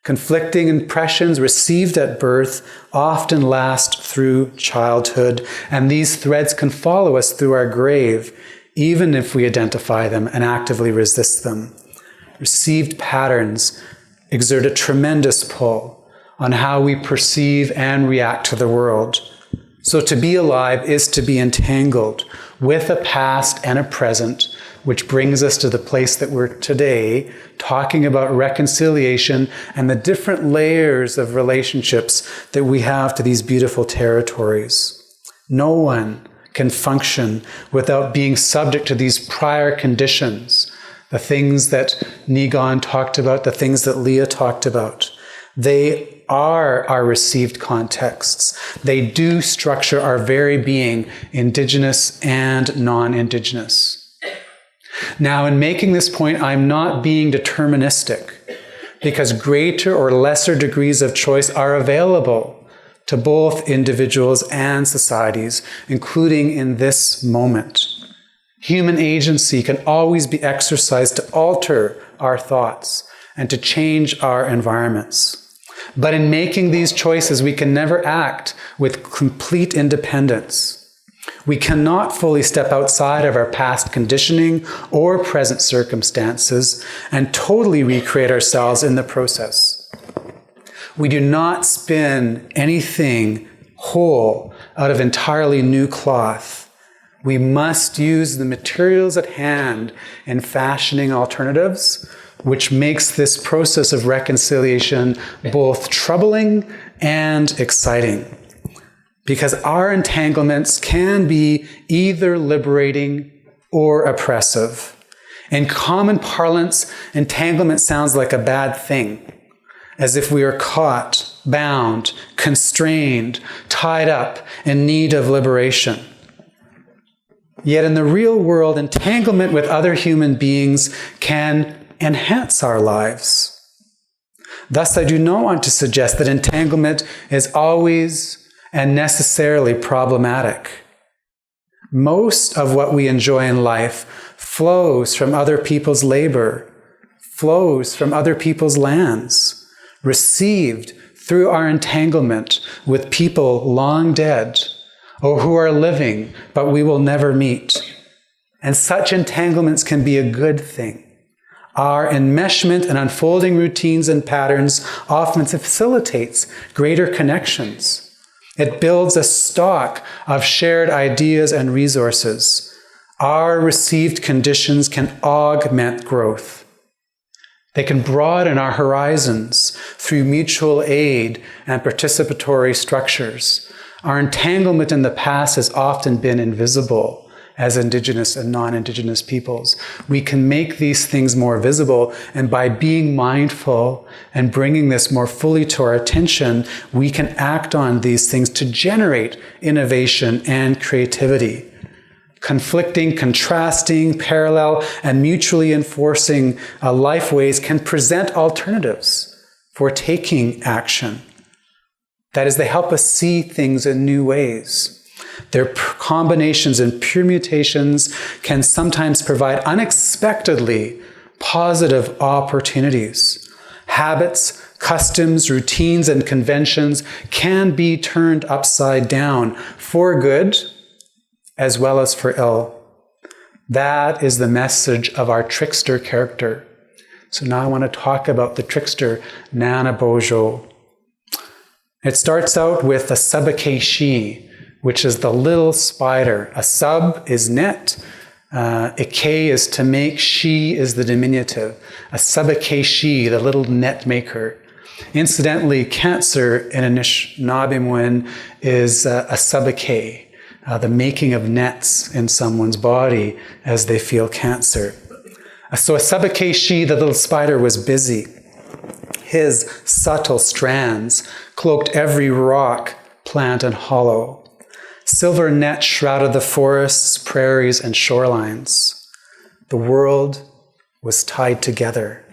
Conflicting impressions received at birth often last through childhood, and these threads can follow us through our grave, even if we identify them and actively resist them. Received patterns exert a tremendous pull on how we perceive and react to the world. So to be alive is to be entangled with a past and a present, which brings us to the place that we're today, talking about reconciliation and the different layers of relationships that we have to these beautiful territories. No one can function without being subject to these prior conditions, the things that Niigaan talked about, the things that Leah talked about. They are our received contexts. They do structure our very being, Indigenous and non-Indigenous. Now, in making this point, I'm not being deterministic, because greater or lesser degrees of choice are available to both individuals and societies, including in this moment. Human agency can always be exercised to alter our thoughts and to change our environments. But in making these choices, we can never act with complete independence. We cannot fully step outside of our past conditioning or present circumstances and totally recreate ourselves in the process. We do not spin anything whole out of entirely new cloth. We must use the materials at hand in fashioning alternatives, which makes this process of reconciliation both troubling and exciting. Because our entanglements can be either liberating or oppressive. In common parlance, entanglement sounds like a bad thing, as if we are caught, bound, constrained, tied up, in need of liberation. Yet in the real world, entanglement with other human beings can enhance our lives. Thus, I do not want to suggest that entanglement is always and necessarily problematic. Most of what we enjoy in life flows from other people's labor, flows from other people's lands, received through our entanglement with people long dead or who are living but we will never meet. And such entanglements can be a good thing. Our enmeshment and unfolding routines and patterns often facilitates greater connections. It builds a stock of shared ideas and resources. Our received conditions can augment growth. They can broaden our horizons through mutual aid and participatory structures. Our entanglement in the past has often been invisible as Indigenous and non-Indigenous peoples. We can make these things more visible, and by being mindful and bringing this more fully to our attention, we can act on these things to generate innovation and creativity. Conflicting, contrasting, parallel, and mutually enforcing life ways can present alternatives for taking action. That is, they help us see things in new ways. Their combinations and permutations can sometimes provide unexpectedly positive opportunities. Habits, customs, routines, and conventions can be turned upside down for good as well as for ill. That is the message of our trickster character. So now I want to talk about the trickster, Nana Bojo. It starts out with a sabakeshi, which is the little spider. A sub is net, ike is to make, she is the diminutive. A sabakeshi, the little net maker. Incidentally, cancer in Anishinaabe is a sabake, the making of nets in someone's body as they feel cancer. So a sabakeshi, the little spider, was busy. His subtle strands cloaked every rock, plant, and hollow. Silver net shrouded the forests, prairies, and shorelines. The world was tied together.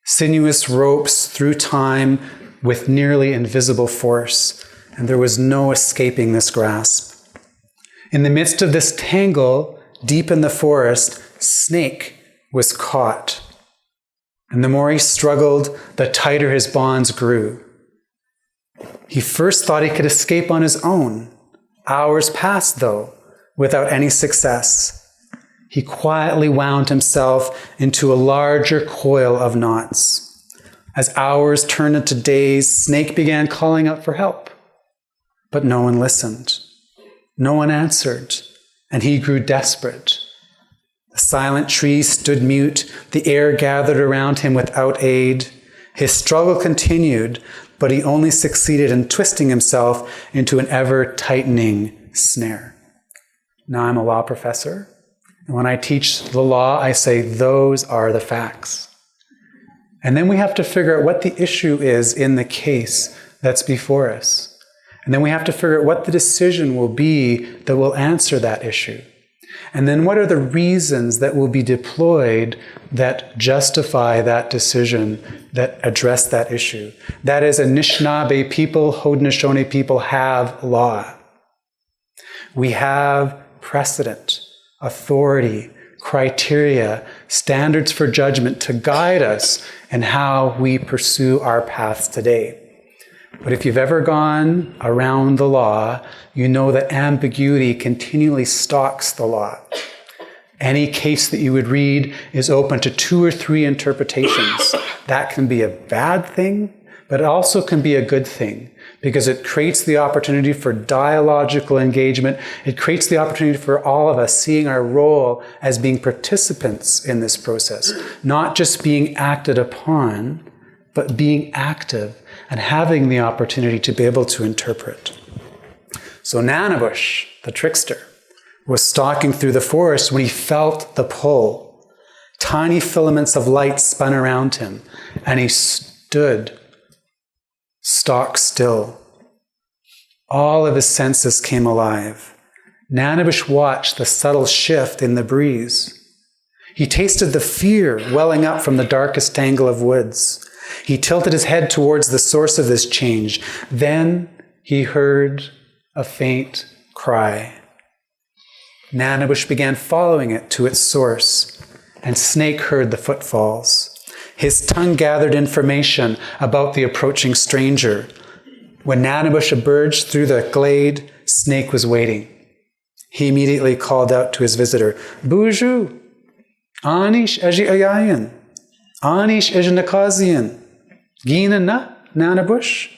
Sinuous ropes through time with nearly invisible force, and there was no escaping this grasp. In the midst of this tangle, deep in the forest, Snake was caught. And the more he struggled, the tighter his bonds grew. He first thought he could escape on his own. Hours passed, though, without any success. He quietly wound himself into a larger coil of knots. As hours turned into days, Snake began calling out for help. But no one listened. No one answered, and he grew desperate. The silent trees stood mute. The air gathered around him without aid. His struggle continued, but he only succeeded in twisting himself into an ever-tightening snare. Now, I'm a law professor, and when I teach the law, I say those are the facts. And then we have to figure out what the issue is in the case that's before us. And then we have to figure out what the decision will be that will answer that issue. And then what are the reasons that will be deployed that justify that decision, that address that issue? That is, Anishinaabe people, Haudenosaunee people have law. We have precedent, authority, criteria, standards for judgment to guide us in how we pursue our paths today. But if you've ever gone around the law, you know that ambiguity continually stalks the law. Any case that you would read is open to 2 or 3 interpretations. That can be a bad thing, but it also can be a good thing because it creates the opportunity for dialogical engagement. It creates the opportunity for all of us seeing our role as being participants in this process, not just being acted upon, but being active and having the opportunity to be able to interpret. So Nanabush, the trickster, was stalking through the forest when he felt the pull. Tiny filaments of light spun around him, and he stood stock still. All of his senses came alive. Nanabush watched the subtle shift in the breeze. He tasted the fear welling up from the darkest tangle of woods. He tilted his head towards the source of this change. Then he heard a faint cry. Nanabush began following it to its source, and Snake heard the footfalls. His tongue gathered information about the approaching stranger. When Nanabush emerged through the glade, Snake was waiting. He immediately called out to his visitor, "Buju, Anish eji ayayan, Anish eji nakazian, Gina na, Nanabush."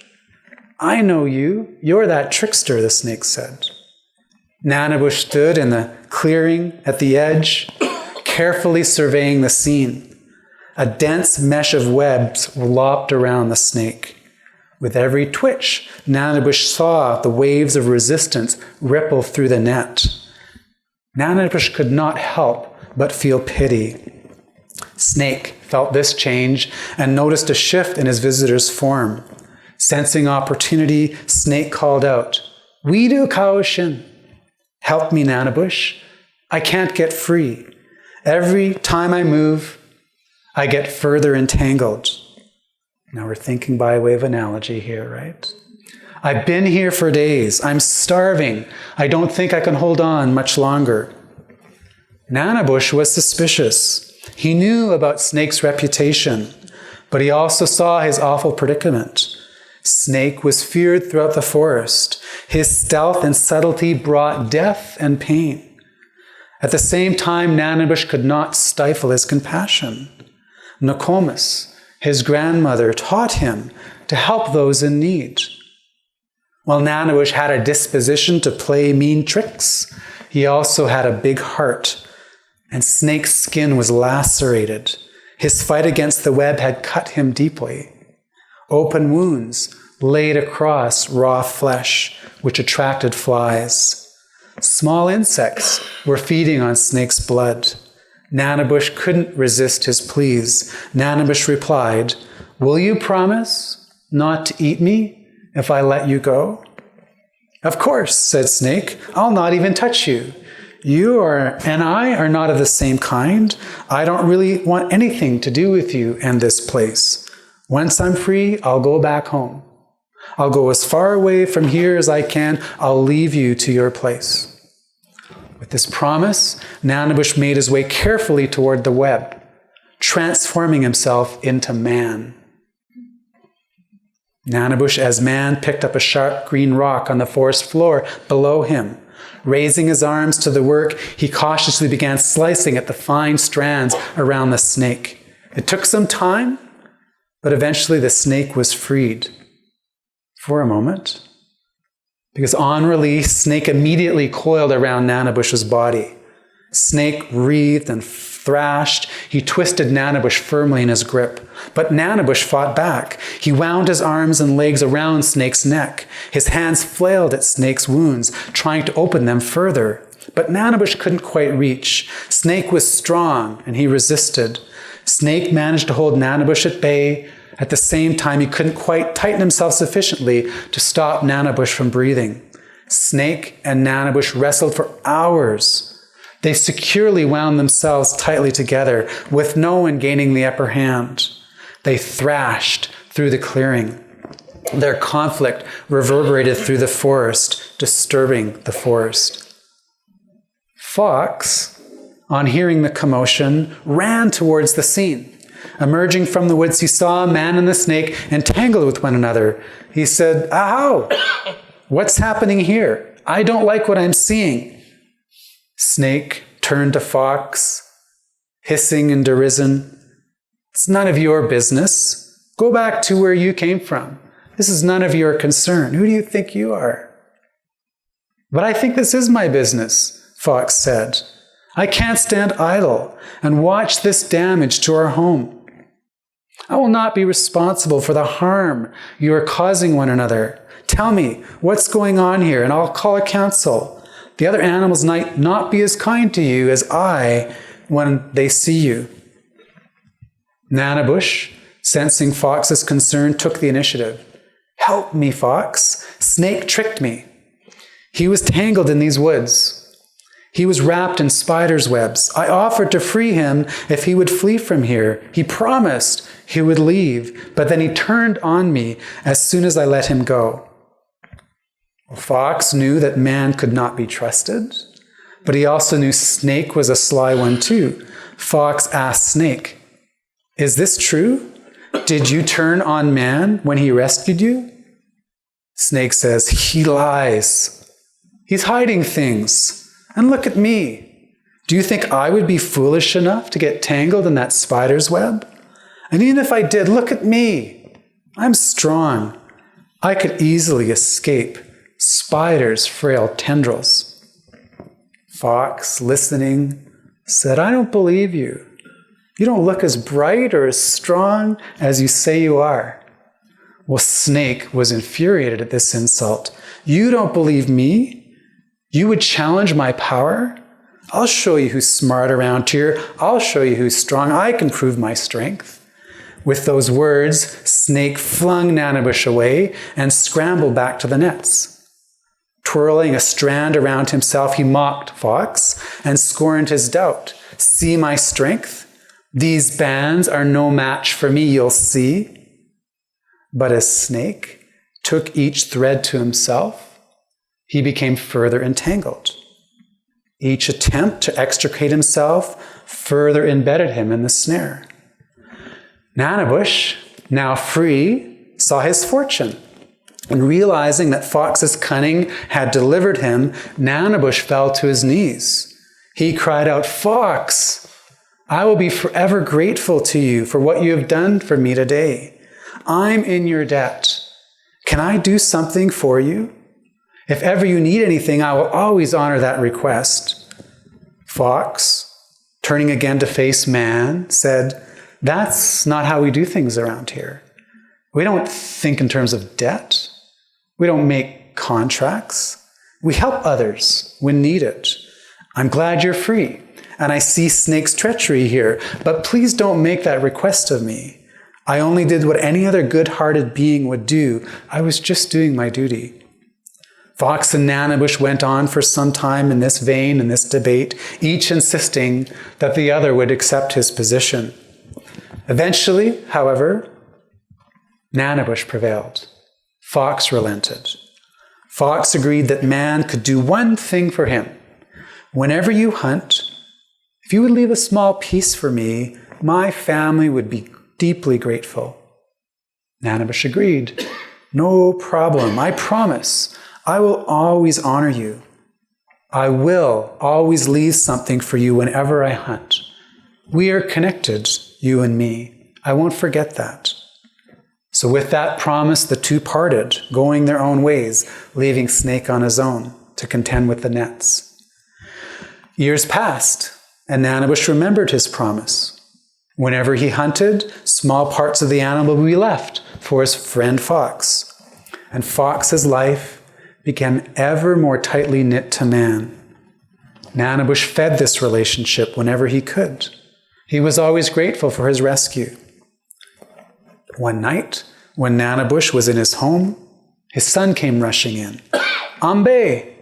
"I know you. You're that trickster," the snake said. Nanabush stood in the clearing at the edge, carefully surveying the scene. A dense mesh of webs lopped around the snake. With every twitch, Nanabush saw the waves of resistance ripple through the net. Nanabush could not help but feel pity. Snake felt this change and noticed a shift in his visitor's form. Sensing opportunity, Snake called out, "Widu Kawashin, help me, Nanabush. I can't get free. Every time I move, I get further entangled." Now we're thinking by way of analogy here, right? "I've been here for days. I'm starving. I don't think I can hold on much longer." Nanabush was suspicious. He knew about Snake's reputation, but he also saw his awful predicament. Snake was feared throughout the forest. His stealth and subtlety brought death and pain. At the same time, Nanabush could not stifle his compassion. Nokomis, his grandmother, taught him to help those in need. While Nanabush had a disposition to play mean tricks, he also had a big heart, and Snake's skin was lacerated. His fight against the web had cut him deeply. Open wounds laid across raw flesh, which attracted flies. Small insects were feeding on Snake's blood. Nanabush couldn't resist his pleas. Nanabush replied, "Will you promise not to eat me if I let you go?" Of course, said Snake, I'll not even touch you. You and I are not of the same kind. I don't really want anything to do with you and this place. Once I'm free, I'll go back home. I'll go as far away from here as I can. I'll leave you to your place. With this promise, Nanabush made his way carefully toward the web, transforming himself into man. Nanabush, as man, picked up a sharp green rock on the forest floor below him. Raising his arms to the work, he cautiously began slicing at the fine strands around the snake. It took some time, but eventually the snake was freed. For a moment. Because on release, Snake immediately coiled around Nanabush's body. Snake wreathed and thrashed. He twisted Nanabush firmly in his grip. But Nanabush fought back. He wound his arms and legs around Snake's neck. His hands flailed at Snake's wounds, trying to open them further. But Nanabush couldn't quite reach. Snake was strong, and he resisted. Snake managed to hold Nanabush at bay. At the same time, he couldn't quite tighten himself sufficiently to stop Nanabush from breathing. Snake and Nanabush wrestled for hours. They securely wound themselves tightly together, with no one gaining the upper hand. They thrashed through the clearing. Their conflict reverberated through the forest, disturbing the forest. Fox, on hearing the commotion, ran towards the scene. Emerging from the woods, he saw a man and the snake entangled with one another. He said, "Ahow! What's happening here? I don't like what I'm seeing." Snake turned to Fox, hissing in derision. "It's none of your business. Go back to where you came from. This is none of your concern. Who do you think you are?" "But I think this is my business," Fox said. "I can't stand idle and watch this damage to our home. I will not be responsible for the harm you are causing one another. Tell me what's going on here, and I'll call a council. The other animals might not be as kind to you as I when they see you." Nanabush, sensing Fox's concern, took the initiative. "Help me, Fox. Snake tricked me. He was tangled in these woods. He was wrapped in spiders' webs. I offered to free him if he would flee from here. He promised he would leave, but then he turned on me as soon as I let him go." Well, Fox knew that man could not be trusted, but he also knew Snake was a sly one too. Fox asked Snake, "Is this true? Did you turn on man when he rescued you?" Snake says, "He lies. He's hiding things. And look at me. Do you think I would be foolish enough to get tangled in that spider's web? And even if I did, look at me. I'm strong. I could easily escape spiders' frail tendrils." Fox, listening, said, "I don't believe you. You don't look as bright or as strong as you say you are." Well, Snake was infuriated at this insult. "You don't believe me? You would challenge my power? I'll show you who's smart around here. I'll show you who's strong. I can prove my strength." With those words, Snake flung Nanabush away and scrambled back to the nets. Twirling a strand around himself, he mocked Fox and scorned his doubt. "See my strength? These bands are no match for me, you'll see." But as Snake took each thread to himself, he became further entangled. Each attempt to extricate himself further embedded him in the snare. Nanabush, now free, saw his fortune. And realizing that Fox's cunning had delivered him, Nanabush fell to his knees. He cried out, "Fox, I will be forever grateful to you for what you have done for me today. I'm in your debt. Can I do something for you? If ever you need anything, I will always honor that request." Fox, turning again to face man, said, "That's not how we do things around here. We don't think in terms of debt. We don't make contracts. We help others when needed. I'm glad you're free, and I see Snake's treachery here, but please don't make that request of me. I only did what any other good-hearted being would do. I was just doing my duty." Fox and Nanabush went on for some time in this vein, in this debate, each insisting that the other would accept his position. Eventually, however, Nanabush prevailed. Fox relented. Fox agreed that man could do one thing for him. Whenever you hunt, if you would leave a small piece for me, my family would be deeply grateful. Nanabush agreed. No problem. I promise. I will always honor you. I will always leave something for you whenever I hunt. We are connected, you and me. I won't forget that. So with that promise, the two parted, going their own ways, leaving Snake on his own to contend with the nets. Years passed, and Nanabush remembered his promise. Whenever he hunted, small parts of the animal would be left for his friend Fox. And Fox's life became ever more tightly knit to man. Nanabush fed this relationship whenever he could. He was always grateful for his rescue. One night, when Nanabush was in his home, his son came rushing in. Ambe,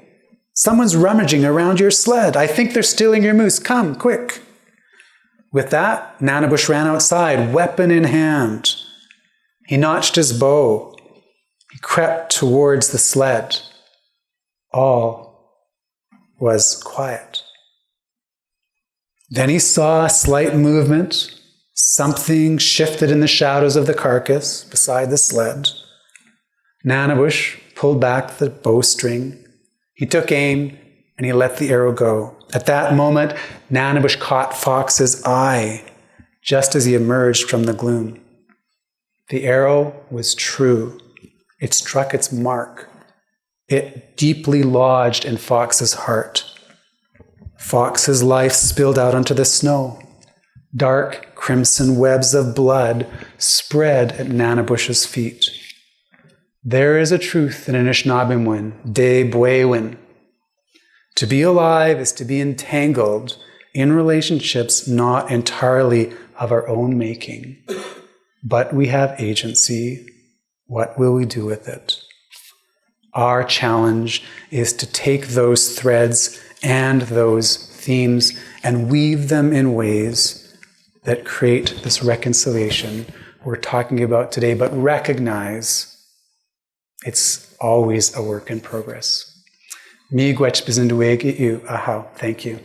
someone's rummaging around your sled. I think they're stealing your moose. Come, quick. With that, Nanabush ran outside, weapon in hand. He notched his bow. He crept towards the sled. All was quiet. Then he saw a slight movement. Something shifted in the shadows of the carcass beside the sled. Nanabush pulled back the bowstring. He took aim and he let the arrow go. At that moment, Nanabush caught Fox's eye just as he emerged from the gloom. The arrow was true. It struck its mark. It deeply lodged in Fox's heart. Fox's life spilled out onto the snow. Dark crimson webs of blood spread at Nanabush's feet. There is a truth in Anishinaabemowin, De Bwewin. To be alive is to be entangled in relationships not entirely of our own making. But we have agency. What will we do with it? Our challenge is to take those threads and those themes and weave them in ways that create this reconciliation we're talking about today, but recognize it's always a work in progress. Miigwech bizinduweg iu ahau. Thank you.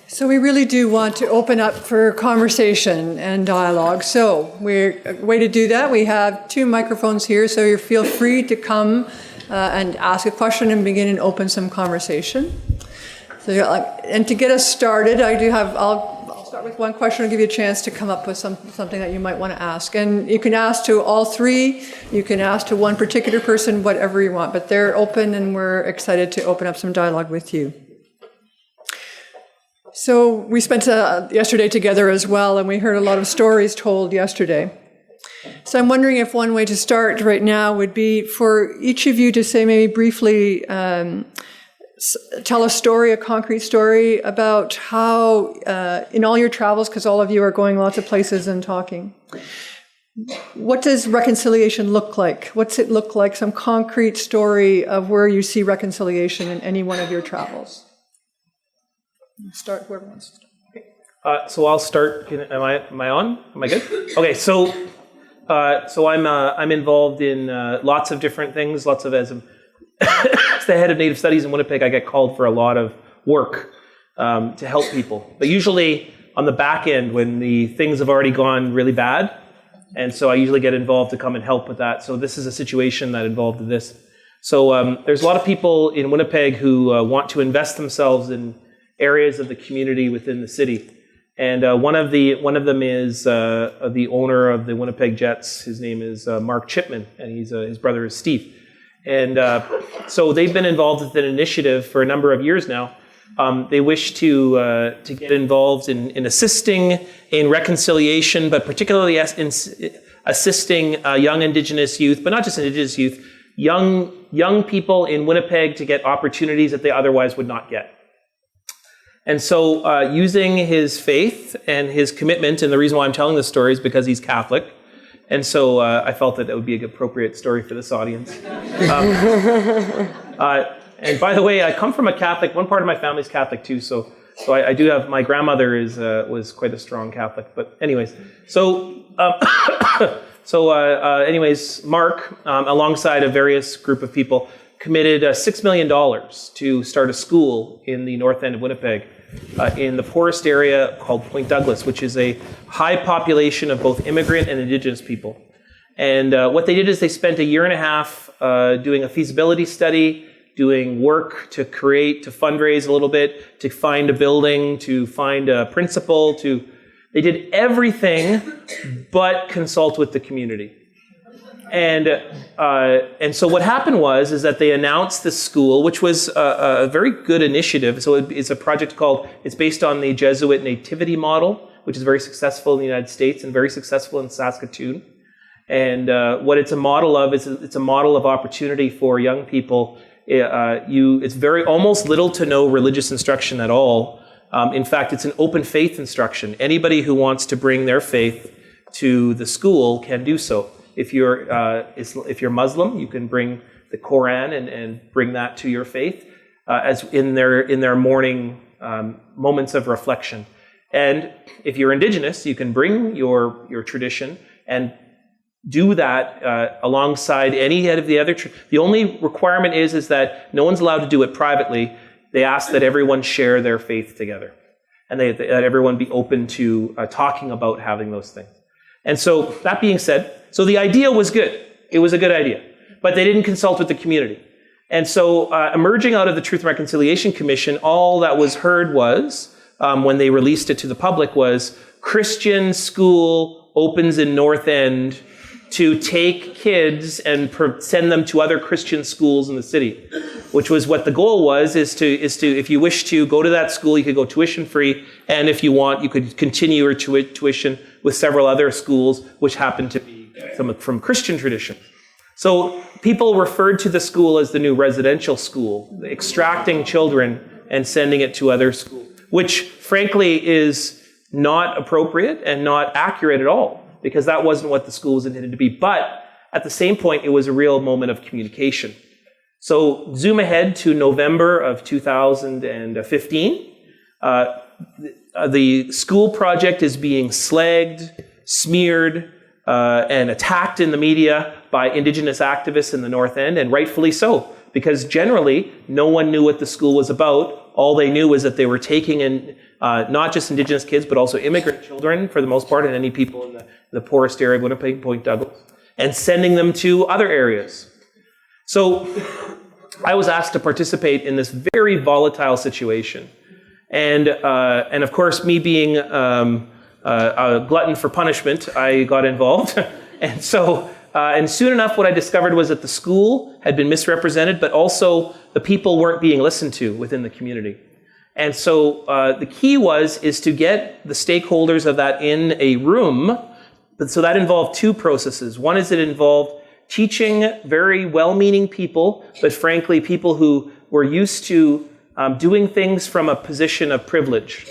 So we really do want to open up for conversation and dialogue. So a way to do that, we have 2 microphones here, so you feel free to come and ask a question and begin and open some conversation. So, and to get us started, I'll start with one question and give you a chance to come up with something that you might want to ask. And you can ask to all 3, you can ask to one particular person, whatever you want, but they're open and we're excited to open up some dialogue with you. So we spent yesterday together as well, and we heard a lot of stories told yesterday. So I'm wondering if one way to start right now would be for each of you to say maybe briefly, tell a story, a concrete story about how, in all your travels, because all of you are going lots of places and talking, what does reconciliation look like? What's it look like? Some concrete story of where you see reconciliation in any one of your travels. Start whoever wants to start. So I'll start. Am I on? Am I good? Okay. So I'm involved in lots of different things. Lots of as the head of Native Studies in Winnipeg, I get called for a lot of work to help people. But usually on the back end, when the things have already gone really bad, and so I usually get involved to come and help with that. So this is a situation that involved this. So there's a lot of people in Winnipeg who want to invest themselves in areas of the community within the city, and one of them is the owner of the Winnipeg Jets. His name is Mark Chipman, and his brother is Steve. And so they've been involved with an initiative for a number of years now. They wish to get involved in assisting in reconciliation, but particularly in assisting young Indigenous youth, but not just Indigenous youth, young people in Winnipeg to get opportunities that they otherwise would not get. And so using his faith and his commitment, and the reason why I'm telling this story is because he's Catholic, and so I felt that it would be an appropriate story for this audience. And by the way, I come from a Catholic, one part of my family is Catholic too, so I do have, my grandmother was quite a strong Catholic, but anyways, anyways, Mark, alongside a various group of people, committed $6 million to start a school in the north end of Winnipeg, in the poorest area called Point Douglas, which is a high population of both immigrant and Indigenous people. And what they did is they spent a year and a half doing a feasibility study, doing work to fundraise a little bit, to find a building, to find a principal, they did everything but consult with the community. And so what happened is that they announced this school, which was a very good initiative. So it's a project it's based on the Jesuit nativity model, which is very successful in the United States and very successful in Saskatoon. And what it's a model of is it's a model of opportunity for young people. It's very almost little to no religious instruction at all. In fact, it's an open faith instruction. Anybody who wants to bring their faith to the school can do so. If you're Muslim, you can bring the Quran and bring that to your faith as in their morning moments of reflection. And if you're Indigenous, you can bring your tradition and do that alongside any of the other. The only requirement is that no one's allowed to do it privately. They ask that everyone share their faith together, and that everyone be open to talking about having those things. And so, that being said, so the idea was good. It was a good idea, but they didn't consult with the community. And so, emerging out of the Truth and Reconciliation Commission, all that was heard was, when they released it to the public, was Christian school opens in North End to take kids and send them to other Christian schools in the city, which was what the goal was, is to if you wish to go to that school, you could go tuition free, and if you want, you could continue your tuition with several other schools, which happened to be from Christian tradition. So people referred to the school as the new residential school, extracting children and sending it to other schools, which frankly is not appropriate and not accurate at all, because that wasn't what the school was intended to be. But at the same point, it was a real moment of communication. So zoom ahead to November of 2015. The school project is being slagged, smeared, and attacked in the media by Indigenous activists in the North End, and rightfully so, because generally no one knew what the school was about. All they knew was that they were taking in not just Indigenous kids, but also immigrant children, for the most part, and any people in the poorest area of Winnipeg, Point Douglas, and sending them to other areas. So I was asked to participate in this very volatile situation. And of course, me being a glutton for punishment, I got involved. And so, and soon enough, what I discovered was that the school had been misrepresented, but also the people weren't being listened to within the community. And so the key is to get the stakeholders of that in a room. So that involved two processes. One is it involved teaching very well-meaning people, but frankly, people who were used to doing things from a position of privilege,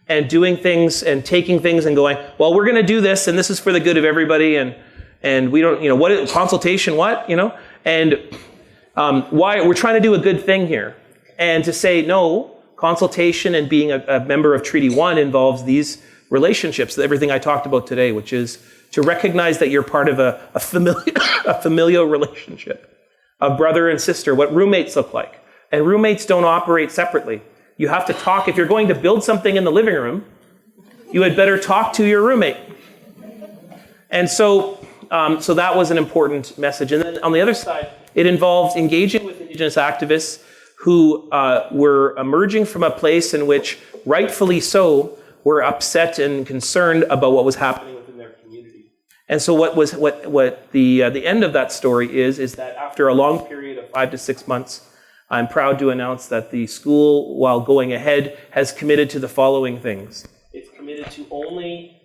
and doing things and taking things and going, well, we're going to do this, and this is for the good of everybody, and we don't, what consultation, and why we're trying to do a good thing here, and to say no. Consultation and being a member of Treaty 1 involves these relationships, everything I talked about today, which is to recognize that you're part of a familial relationship, of brother and sister, what roommates look like. And roommates don't operate separately. You have to talk. If you're going to build something in the living room, you had better talk to your roommate. And so that was an important message. And then on the other side, it involves engaging with Indigenous activists who were emerging from a place in which, rightfully so, were upset and concerned about what was happening within their community. And so what the end of that story is that after a long period of 5 to 6 months, I'm proud to announce that the school, while going ahead, has committed to the following things. It's committed to only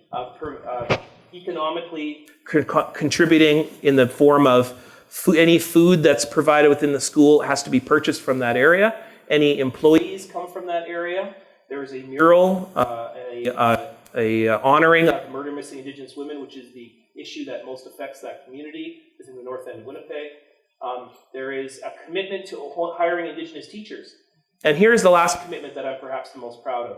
economically contributing in the form of Any food that's provided within the school has to be purchased from that area. Any employees come from that area. There is a mural, honoring of murder missing Indigenous women, which is the issue that most affects that community, is in the north end of Winnipeg. There is a commitment to hiring Indigenous teachers. And here's the last commitment that I'm perhaps the most proud of.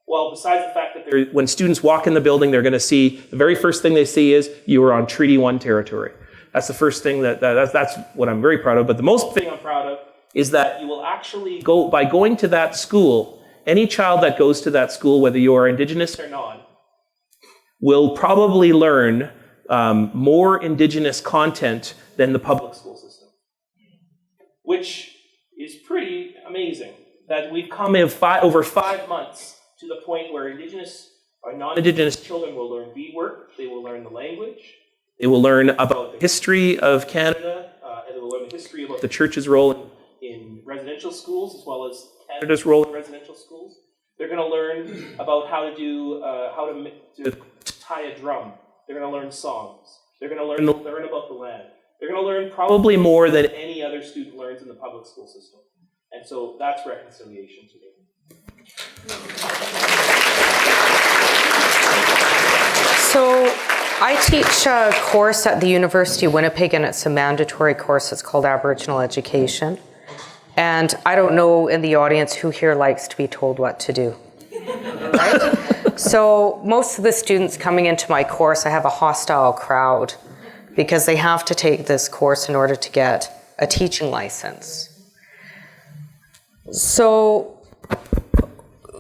Well, besides the fact that when students walk in the building, they're going to see, the very first thing they see is you are on Treaty 1 territory. That's the first thing that's what I'm very proud of. But the most thing I'm proud of is that you will actually by going to that school, any child that goes to that school, whether you are Indigenous or not, will probably learn more Indigenous content than the public school system, which is pretty amazing. That we've come in over 5 months to the point where Indigenous or non-Indigenous children will learn beadwork, they will learn the language, they will learn about the history of Canada, and they will learn the history about the church's role in residential schools, as well as Canada's role in residential schools. They're going to learn about how to tie a drum. They're going to learn songs. They're going to learn about the land. They're going to learn probably more than any other student learns in the public school system. And so that's reconciliation to me. So I teach a course at the University of Winnipeg, and it's a mandatory course. It's called Aboriginal Education. And I don't know in the audience who here likes to be told what to do. Right? So most of the students coming into my course, I have a hostile crowd because they have to take this course in order to get a teaching license. So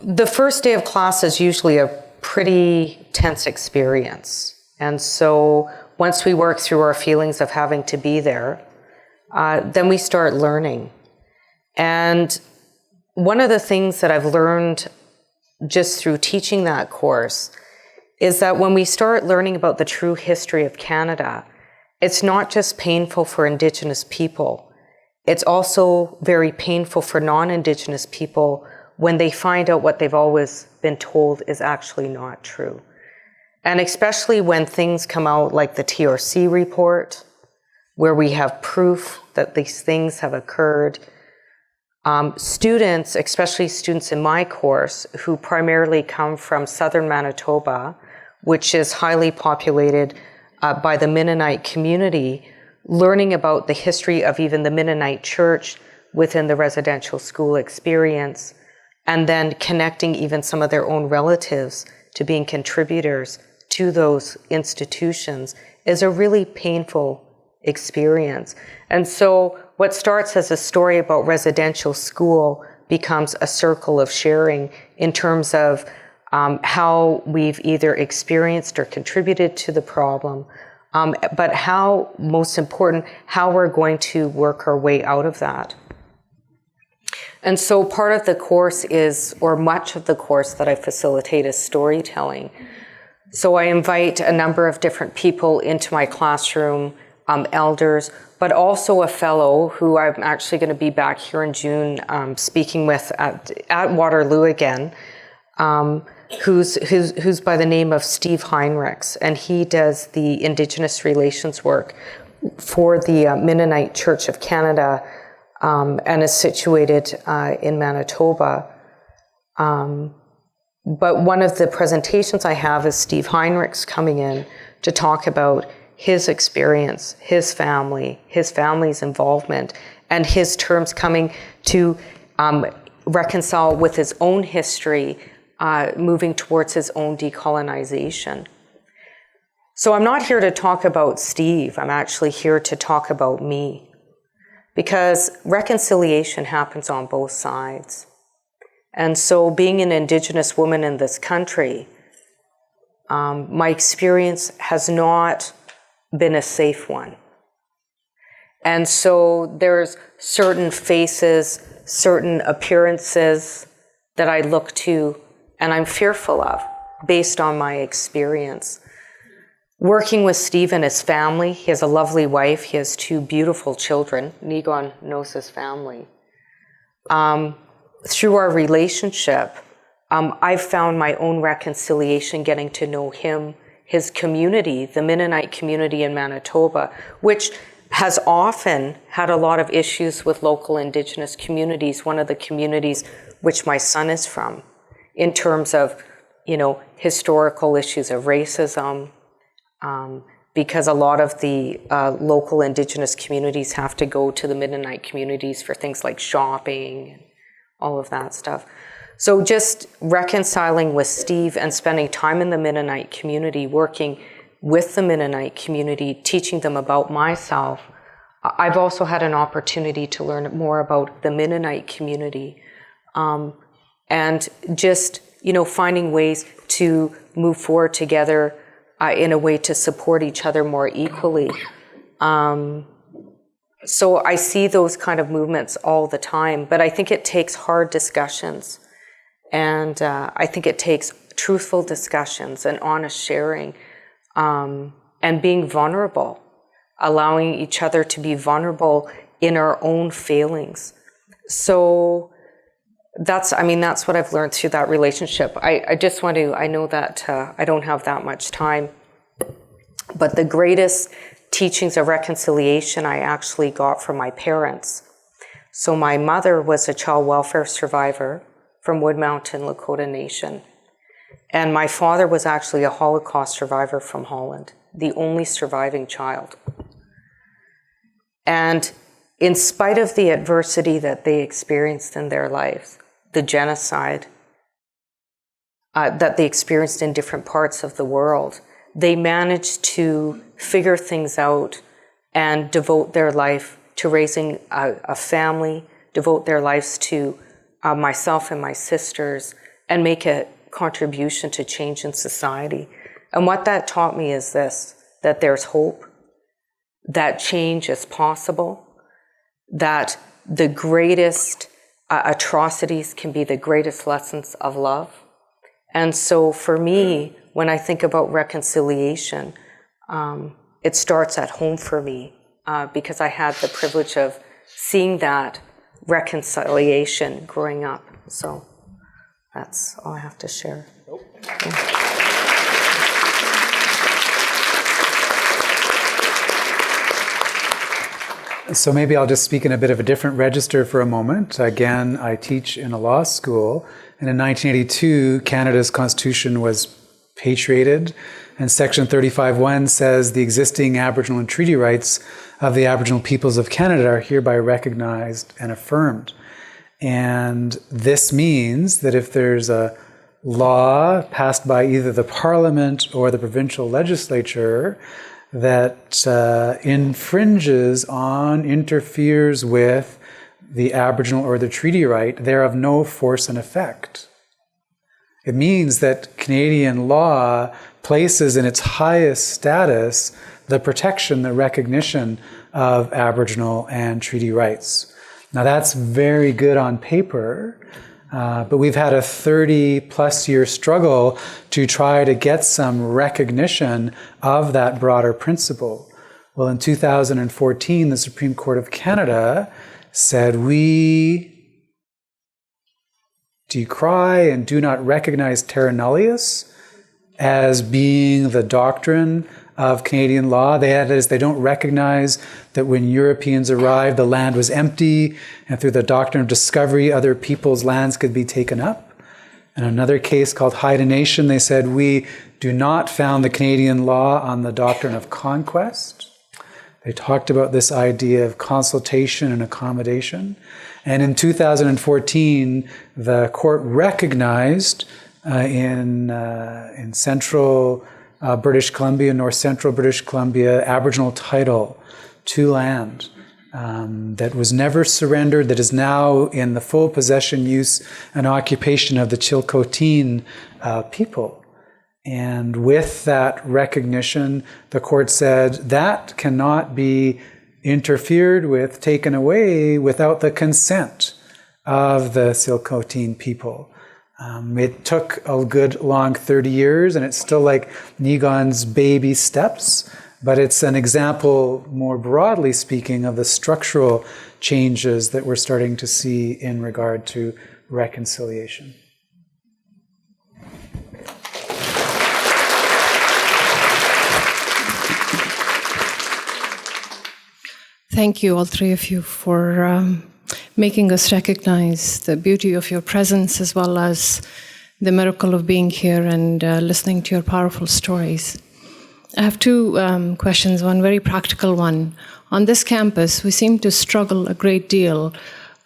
the first day of class is usually a pretty tense experience. And so once we work through our feelings of having to be there, then we start learning. And one of the things that I've learned just through teaching that course is that when we start learning about the true history of Canada, it's not just painful for Indigenous people. It's also very painful for non-Indigenous people when they find out what they've always been told is actually not true. And especially when things come out like the TRC report, where we have proof that these things have occurred. Students, especially students in my course, who primarily come from southern Manitoba, which is highly populated by the Mennonite community, learning about the history of even the Mennonite church within the residential school experience, and then connecting even some of their own relatives to being contributors to those institutions is a really painful experience. And so what starts as a story about residential school becomes a circle of sharing in terms of how we've either experienced or contributed to the problem, but how, most important, how we're going to work our way out of that. And so part of the course is, or much of the course that I facilitate, is storytelling. So I invite a number of different people into my classroom, elders, but also a fellow who I'm actually going to be back here in June speaking with at Waterloo again, who's by the name of Steve Heinrichs, and he does the Indigenous relations work for the Mennonite Church of Canada, and is situated in Manitoba. But one of the presentations I have is Steve Heinrichs coming in to talk about his experience, his family's involvement, and his terms coming to reconcile with his own history, moving towards his own decolonization. So I'm not here to talk about Steve, I'm actually here to talk about me. Because reconciliation happens on both sides. And so being an Indigenous woman in this country, my experience has not been a safe one. And so there's certain faces, certain appearances that I look to and I'm fearful of based on my experience. Working with Steve and his family, he has a lovely wife, he has 2 beautiful children. Nigon knows his family. Through our relationship, I've found my own reconciliation getting to know him, his community, the Mennonite community in Manitoba, which has often had a lot of issues with local Indigenous communities, one of the communities which my son is from, in terms of, historical issues of racism, because a lot of the local Indigenous communities have to go to the Mennonite communities for things like shopping and all of that stuff. So just reconciling with Steve and spending time in the Mennonite community, working with the Mennonite community, teaching them about myself. I've also had an opportunity to learn more about the Mennonite community, and just, finding ways to move forward together in a way to support each other more equally. So I see those kind of movements all the time, but I think it takes hard discussions. And I think it takes truthful discussions and honest sharing, and being vulnerable, allowing each other to be vulnerable in our own failings. So that's what I've learned through that relationship. I know that I don't have that much time, but the greatest teachings of reconciliation I actually got from my parents. So my mother was a child welfare survivor from Wood Mountain Lakota Nation. And my father was actually a Holocaust survivor from Holland, the only surviving child. And in spite of the adversity that they experienced in their lives, the genocide that they experienced in different parts of the world, they managed to figure things out and devote their life to raising a family, devote their lives to myself and my sisters, and make a contribution to change in society. And what that taught me is this, that there's hope, that change is possible, that the greatest atrocities can be the greatest lessons of love. And so for me, when I think about reconciliation, it starts at home for me, because I had the privilege of seeing that reconciliation growing up. So that's all I have to share. So maybe I'll just speak in a bit of a different register for a moment. Again, I teach in a law school, and in 1982, Canada's Constitution was patriated, and Section 35(1) says the existing Aboriginal and treaty rights of the Aboriginal peoples of Canada are hereby recognized and affirmed. And this means that if there's a law passed by either the Parliament or the provincial legislature that infringes on, interferes with the Aboriginal or the treaty right, they're of no force and effect. It means that Canadian law places in its highest status the protection, the recognition of Aboriginal and treaty rights. Now that's very good on paper, but we've had a 30-plus year struggle to try to get some recognition of that broader principle. Well, in 2014, the Supreme Court of Canada said we decry and do not recognize terra nullius as being the doctrine of Canadian law. They don't recognize that when Europeans arrived, the land was empty, and through the doctrine of discovery, other people's lands could be taken up. In another case called Haida Nation, they said, we do not found the Canadian law on the doctrine of conquest. They talked about this idea of consultation and accommodation. And in 2014, the court recognized in central British Columbia, north central British Columbia, Aboriginal title to land that was never surrendered, that is now in the full possession, use, and occupation of the Chilcotin people. And with that recognition, the court said that cannot be interfered with, taken away without the consent of the Chilcotin people. It took a good long 30 years, and it's still like Niigaan's baby steps, but it's an example, more broadly speaking, of the structural changes that we're starting to see in regard to reconciliation. Thank you, all three of you, for making us recognize the beauty of your presence as well as the miracle of being here and listening to your powerful stories. I have two questions, one very practical one. On this campus, we seem to struggle a great deal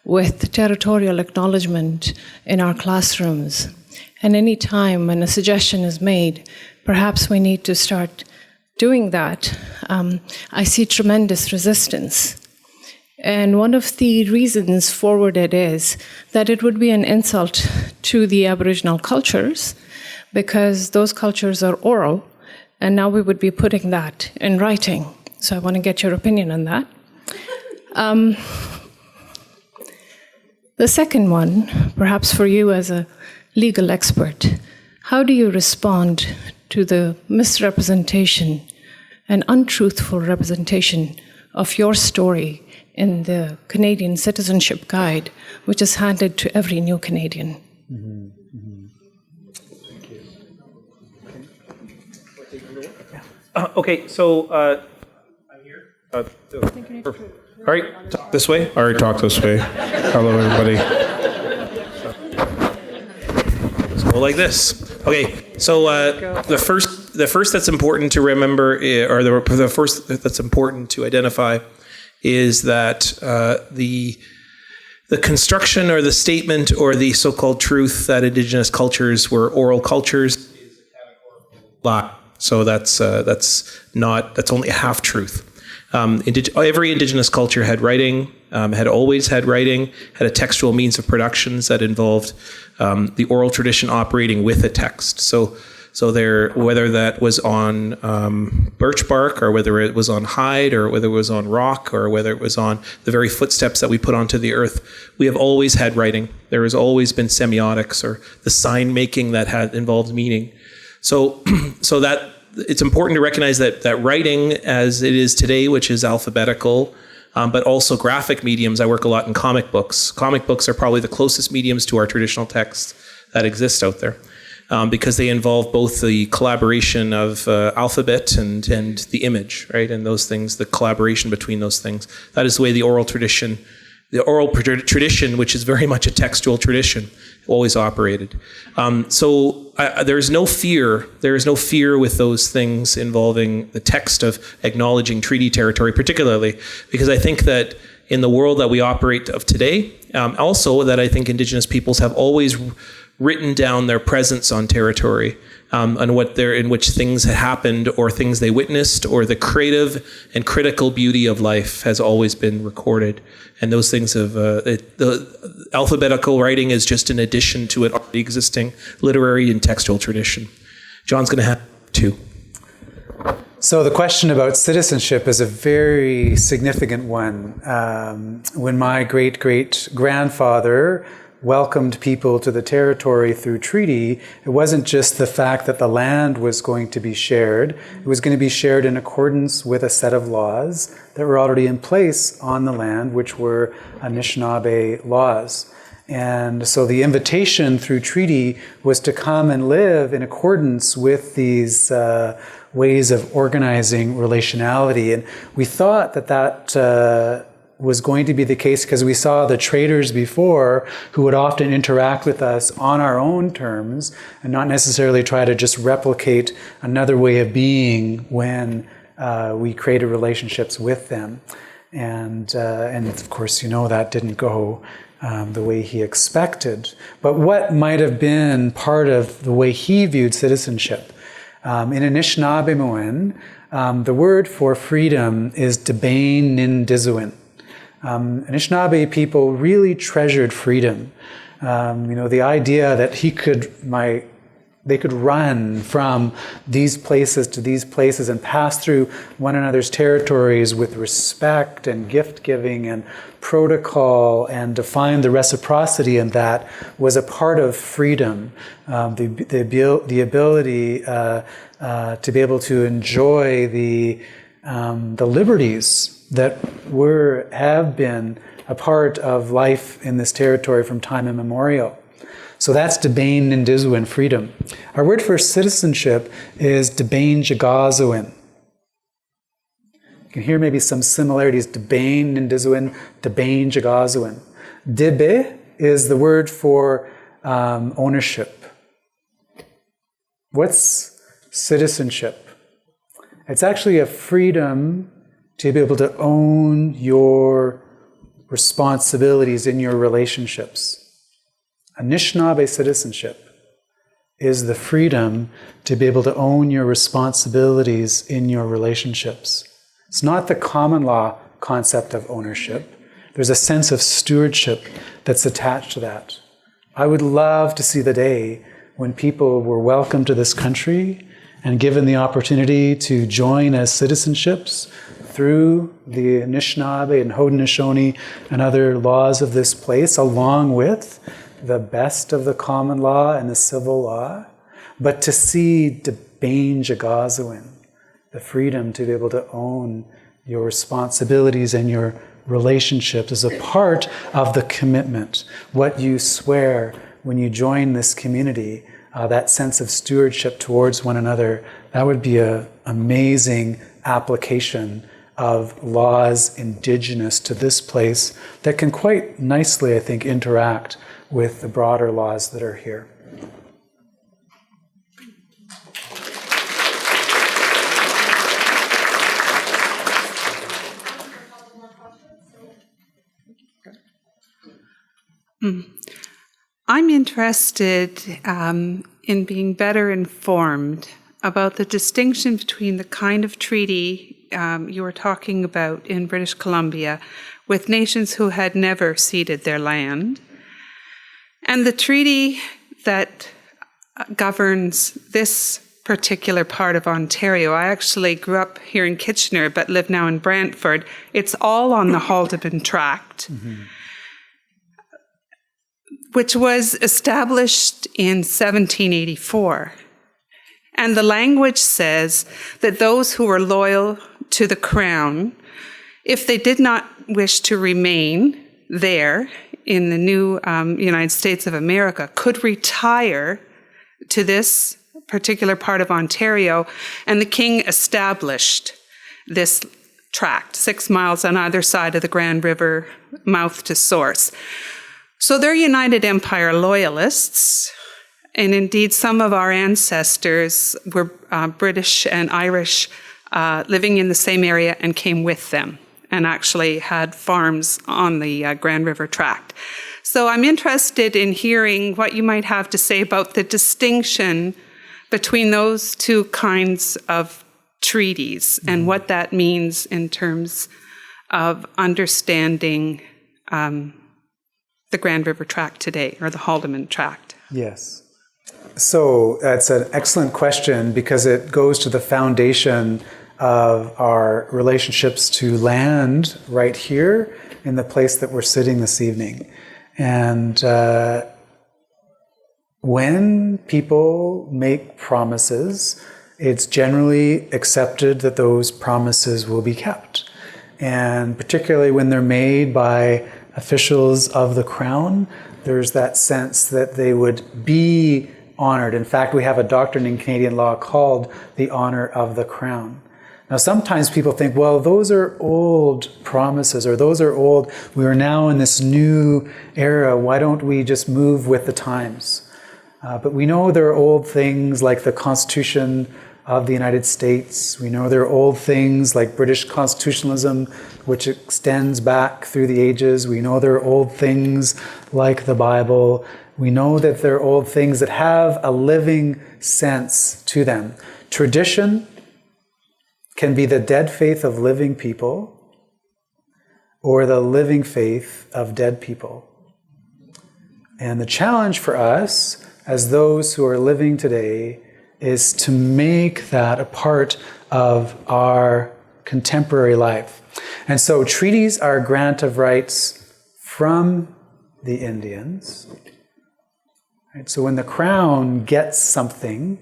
with territorial acknowledgement in our classrooms. And any time when a suggestion is made, perhaps we need to start doing that, I see tremendous resistance. And one of the reasons forwarded is that it would be an insult to the Aboriginal cultures because those cultures are oral, and now we would be putting that in writing. So I want to get your opinion on that. The second one, perhaps for you as a legal expert, how do you respond to the misrepresentation and untruthful representation of your story in the Canadian Citizenship Guide, which is handed to every new Canadian? Okay, so I'm here. All right, talk this way. All right, talk this way. Hello, everybody. Let's go like this. Okay, so the first that's important to remember, or the first that's important to identify, is that the construction or the statement or the so-called truth that Indigenous cultures were oral cultures is a categorical lie. So that's only a half truth. Every Indigenous culture had writing, had always had writing, had a textual means of productions that involved the oral tradition operating with a text. So there, whether that was on birch bark, or whether it was on hide, or whether it was on rock, or whether it was on the very footsteps that we put onto the earth, we have always had writing. There has always been semiotics, or the sign making that had involved meaning. So that it's important to recognize that writing as it is today, which is alphabetical, but also graphic mediums. I work a lot in comic books. Comic books are probably the closest mediums to our traditional texts that exist out there, because they involve both the collaboration of alphabet and the image, right? And those things, the collaboration between those things. That is the way the oral tradition, which is very much a textual tradition, always operated. So there's no fear. There is no fear with those things involving the text of acknowledging treaty territory, particularly because I think that in the world that we operate of today, also that I think Indigenous peoples have always written down their presence on territory, and in which things had happened or things they witnessed, or the creative and critical beauty of life has always been recorded. And those things have, the alphabetical writing is just an addition to an already existing literary and textual tradition. John's going to have two. So the question about citizenship is a very significant one. When my great-great-grandfather welcomed people to the territory through treaty, it wasn't just the fact that the land was going to be shared. It was going to be shared in accordance with a set of laws that were already in place on the land, which were Anishinaabe laws. And so the invitation through treaty was to come and live in accordance with these ways of organizing relationality. And we thought that was going to be the case because we saw the traders before who would often interact with us on our own terms and not necessarily try to just replicate another way of being when we created relationships with them. And of course, that didn't go the way he expected. But what might have been part of the way he viewed citizenship? In Anishinaabemowin, the word for freedom is Debain Nin Dizuin. Anishinaabe people really treasured freedom. The idea that they could run from these places to these places and pass through one another's territories with respect and gift-giving and protocol, and define the reciprocity in that was a part of freedom. The ability to be able to enjoy the liberties that have been a part of life in this territory from time immemorial. So that's Debain Nindizuin, freedom. Our word for citizenship is Debain Jagazuin. You can hear maybe some similarities. Debain Nindizuin, Debain Jagazuin. Dibe is the word for ownership. What's citizenship? It's actually a freedom to be able to own your responsibilities in your relationships. Anishinaabe citizenship is the freedom to be able to own your responsibilities in your relationships. It's not the common law concept of ownership. There's a sense of stewardship that's attached to that. I would love to see the day when people were welcomed to this country and given the opportunity to join as citizenships through the Anishinaabe and Haudenosaunee and other laws of this place, along with the best of the common law and the civil law, but to see Debain Jagazuin, the freedom to be able to own your responsibilities and your relationships as a part of the commitment, what you swear when you join this community, that sense of stewardship towards one another, that would be an amazing application of laws indigenous to this place that can quite nicely, I think, interact with the broader laws that are here. I'm interested in being better informed about the distinction between the kind of treaty you were talking about in British Columbia with nations who had never ceded their land, and the treaty that governs this particular part of Ontario. I actually grew up here in Kitchener, but live now in Brantford. It's all on the Haldimand Tract, which was established in 1784. And the language says that those who were loyal to the Crown, if they did not wish to remain there in the new United States of America, could retire to this particular part of Ontario, and the King established this tract, 6 miles on either side of the Grand River, mouth to source. So they're United Empire loyalists, and indeed some of our ancestors were British and Irish living in the same area and came with them and actually had farms on the Grand River Tract. So I'm interested in hearing what you might have to say about the distinction between those two kinds of treaties and what that means in terms of understanding the Grand River Tract today, or the Haldimand Tract. Yes. So that's an excellent question because it goes to the foundation of our relationships to land right here in the place that we're sitting this evening. And when people make promises, it's generally accepted that those promises will be kept. And particularly when they're made by officials of the Crown, there's that sense that they would be honored. In fact, we have a doctrine in Canadian law called the honor of the Crown. Now, sometimes people think, well, those are old promises, or those are old, we are now in this new era, why don't we just move with the times? But we know there are old things like the Constitution of the United States. We know there are old things like British constitutionalism, which extends back through the ages. We know there are old things like the Bible. We know that there are old things that have a living sense to them. Tradition can be the dead faith of living people or the living faith of dead people. And the challenge for us as those who are living today is to make that a part of our contemporary life. And so treaties are a grant of rights from the Indians. Right? So when the Crown gets something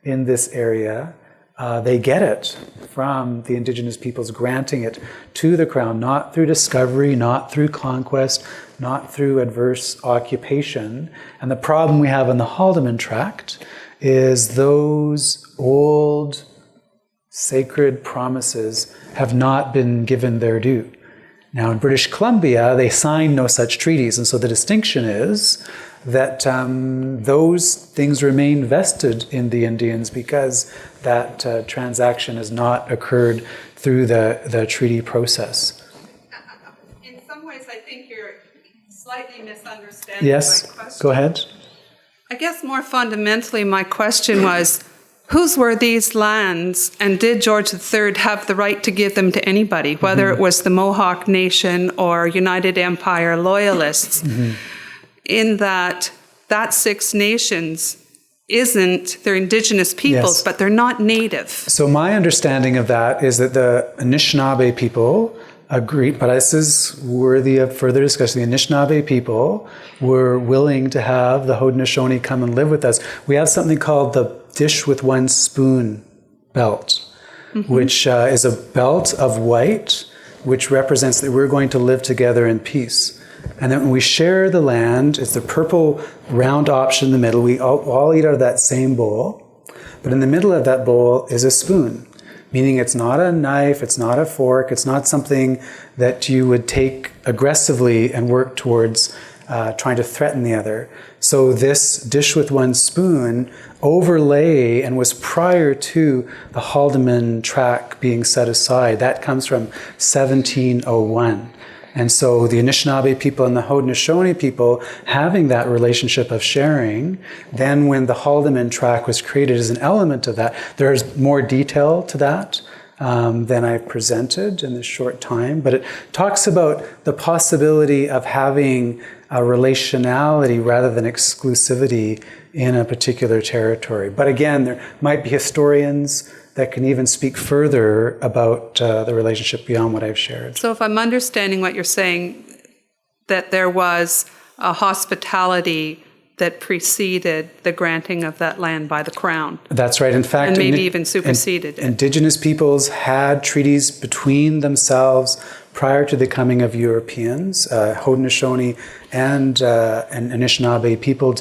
in this area, they get it from the Indigenous peoples, granting it to the Crown, not through discovery, not through conquest, not through adverse occupation. And the problem we have in the Haldimand Tract is those old sacred promises have not been given their due. Now, in British Columbia, they signed no such treaties, and so the distinction is that those things remain vested in the Indians because that transaction has not occurred through the treaty process. In some ways, I think you're slightly misunderstanding Yes, my question. go ahead. I guess more fundamentally, my question was, whose were these lands, and did George III have the right to give them to anybody, whether it was the Mohawk Nation or United Empire Loyalists, in that Six Nations they're indigenous peoples, Yes. but they're not native. So my understanding of that is that the Anishinaabe people agreed, but this is worthy of further discussion. The Anishinaabe people were willing to have the Haudenosaunee come and live with us. We have something called the dish with one spoon belt, which is a belt of white, which represents that we're going to live together in peace. And then when we share the land, it's the purple round option in the middle. We all eat out of that same bowl, but in the middle of that bowl is a spoon, meaning it's not a knife, it's not a fork, it's not something that you would take aggressively and work towards trying to threaten the other. So this dish with one spoon overlay and was prior to the Haldimand Tract being set aside. That comes from 1701. And so the Anishinaabe people and the Haudenosaunee people having that relationship of sharing, then when the Haldimand Tract was created as an element of that, there's more detail to that than I presented in this short time, but it talks about the possibility of having a relationality rather than exclusivity in a particular territory. But again, there might be historians that can even speak further about the relationship beyond what I've shared. So if I'm understanding what you're saying, that there was a hospitality that preceded the granting of that land by the Crown. That's right. In fact, And maybe even superseded it. Indigenous peoples had treaties between themselves prior to the coming of Europeans. Haudenosaunee and Anishinaabe people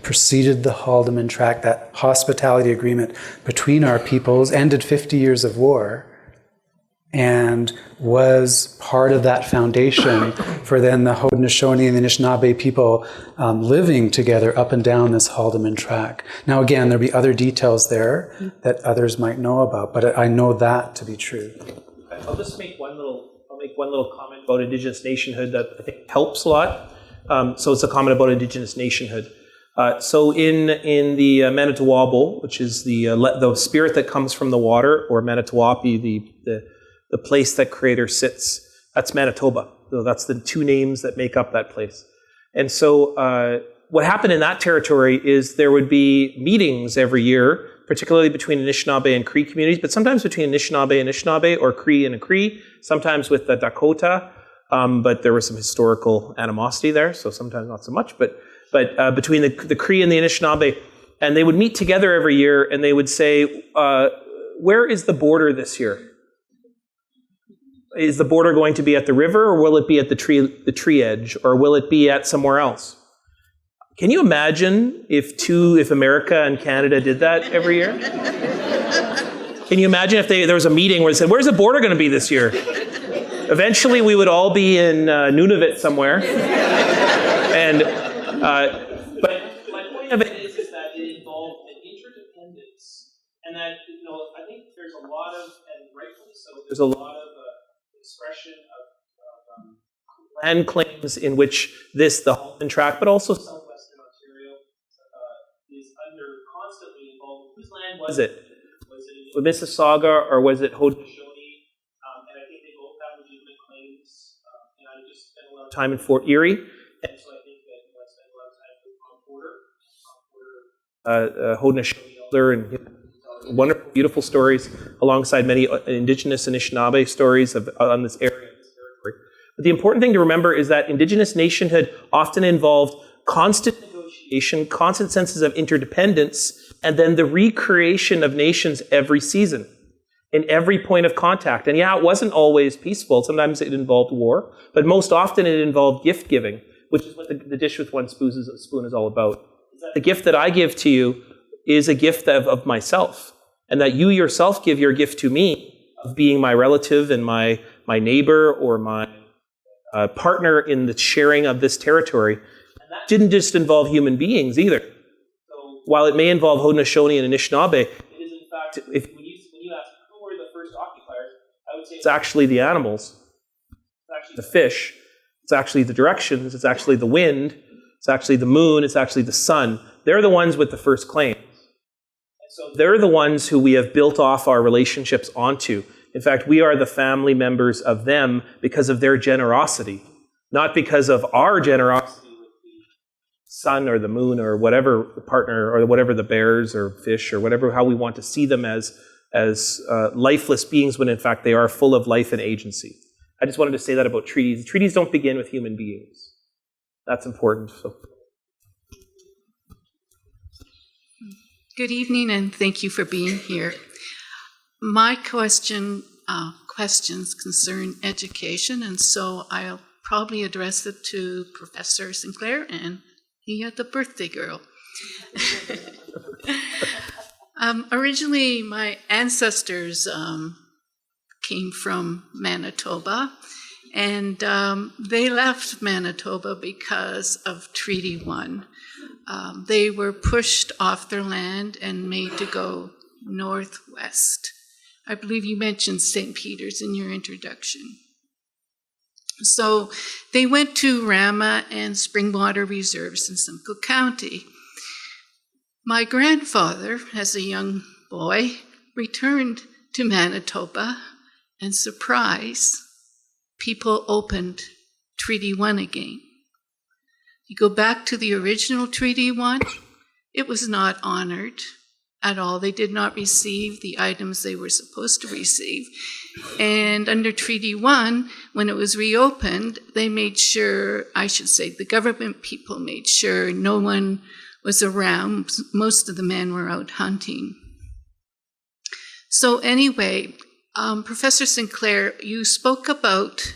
preceded the Haldimand Tract. That hospitality agreement between our peoples ended 50 years of war and was part of that foundation for then the Haudenosaunee and the Anishinaabe people living together up and down this Haldimand Tract. Now again, there'll be other details there that others might know about, but I know that to be true. I'll just make one little comment about Indigenous nationhood that I think helps a lot. So it's a comment about Indigenous nationhood. So in the Manitowabal, which is the spirit that comes from the water, or Manitowapi, the place that Creator sits, that's Manitoba. So that's the two names that make up that place. And so what happened in that territory is there would be meetings every year, particularly between Anishinaabe and Cree communities, but sometimes between Anishinaabe and Anishinaabe, or Cree and a Cree, sometimes with the Dakota, but there was some historical animosity there, so sometimes not so much, but between the Cree and the Anishinaabe, and they would meet together every year, and they would say, where is the border this year? Is the border going to be at the river, or will it be at the tree edge, or will it be at somewhere else? Can you imagine if America and Canada did that every year? Can you imagine if there was a meeting where they said, where's the border going to be this year? Eventually we would all be in Nunavut somewhere. And but my point of it is that it involved an interdependence, and that I think there's a lot of, and rightfully so, there's a lot of expression of land claims in which the Haldimand Tract, but also southwestern Ontario, is constantly involved. Whose land was it? Was it Mississauga, or was it Haudenosaunee? And I think they both have legitimate claims. And I just spent a lot of time in Fort Erie, and so I think that I spent a lot of time with Haudenosaunee elder, and wonderful, beautiful stories alongside many Indigenous Anishinaabe stories on this area, this territory. But the important thing to remember is that Indigenous nationhood often involved constant negotiation, constant senses of interdependence, and then the recreation of nations every season, in every point of contact. And yeah, it wasn't always peaceful. Sometimes it involved war, but most often it involved gift giving, which is what the dish with one spoon is all about. The gift that I give to you is a gift of myself. and that you yourself give your gift to me of being my relative and my neighbor or my partner in the sharing of this territory. And that didn't just involve human beings either. So while it may involve Haudenosaunee and Anishinaabe, it is in fact, when you ask who were the first occupiers, I would say it's actually the animals, it's actually the fish, it's actually the directions, it's actually the wind, it's actually the moon, it's actually the sun. They're the ones with the first claims. And so they're the ones who we have built off our relationships onto. In fact, we are the family members of them because of their generosity, not because of our generosity with the sun or the moon or whatever partner or whatever the bears or fish or whatever, how we want to see them as lifeless beings when in fact they are full of life and agency. I just wanted to say that about treaties. Treaties don't begin with human beings. That's important. So. Good evening, and thank you for being here. My questions concern education, and so I'll probably address it to Professor Sinclair, and he had the birthday girl. Originally, my ancestors came from Manitoba, and they left Manitoba because of Treaty 1. They were pushed off their land and made to go northwest. I believe you mentioned St. Peter's in your introduction. So they went to Rama and Springwater Reserves in Simcoe County. My grandfather, as a young boy, returned to Manitoba, and surprise, people opened Treaty 1 again. You go back to the original Treaty 1, it was not honored at all. They did not receive the items they were supposed to receive. And under Treaty 1, when it was reopened, they made sure, I should say, the government people made sure no one was around. Most of the men were out hunting. So anyway, Professor Sinclair, you spoke about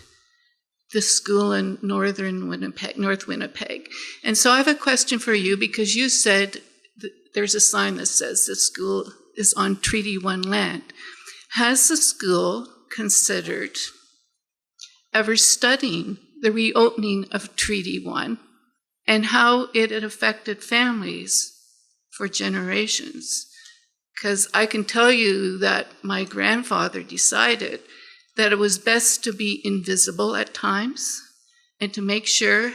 the school in North Winnipeg. And so I have a question for you, because you said there's a sign that says the school is on Treaty 1 land. Has the school considered ever studying the reopening of Treaty 1 and how it had affected families for generations? Because I can tell you that my grandfather decided that it was best to be invisible at times and to make sure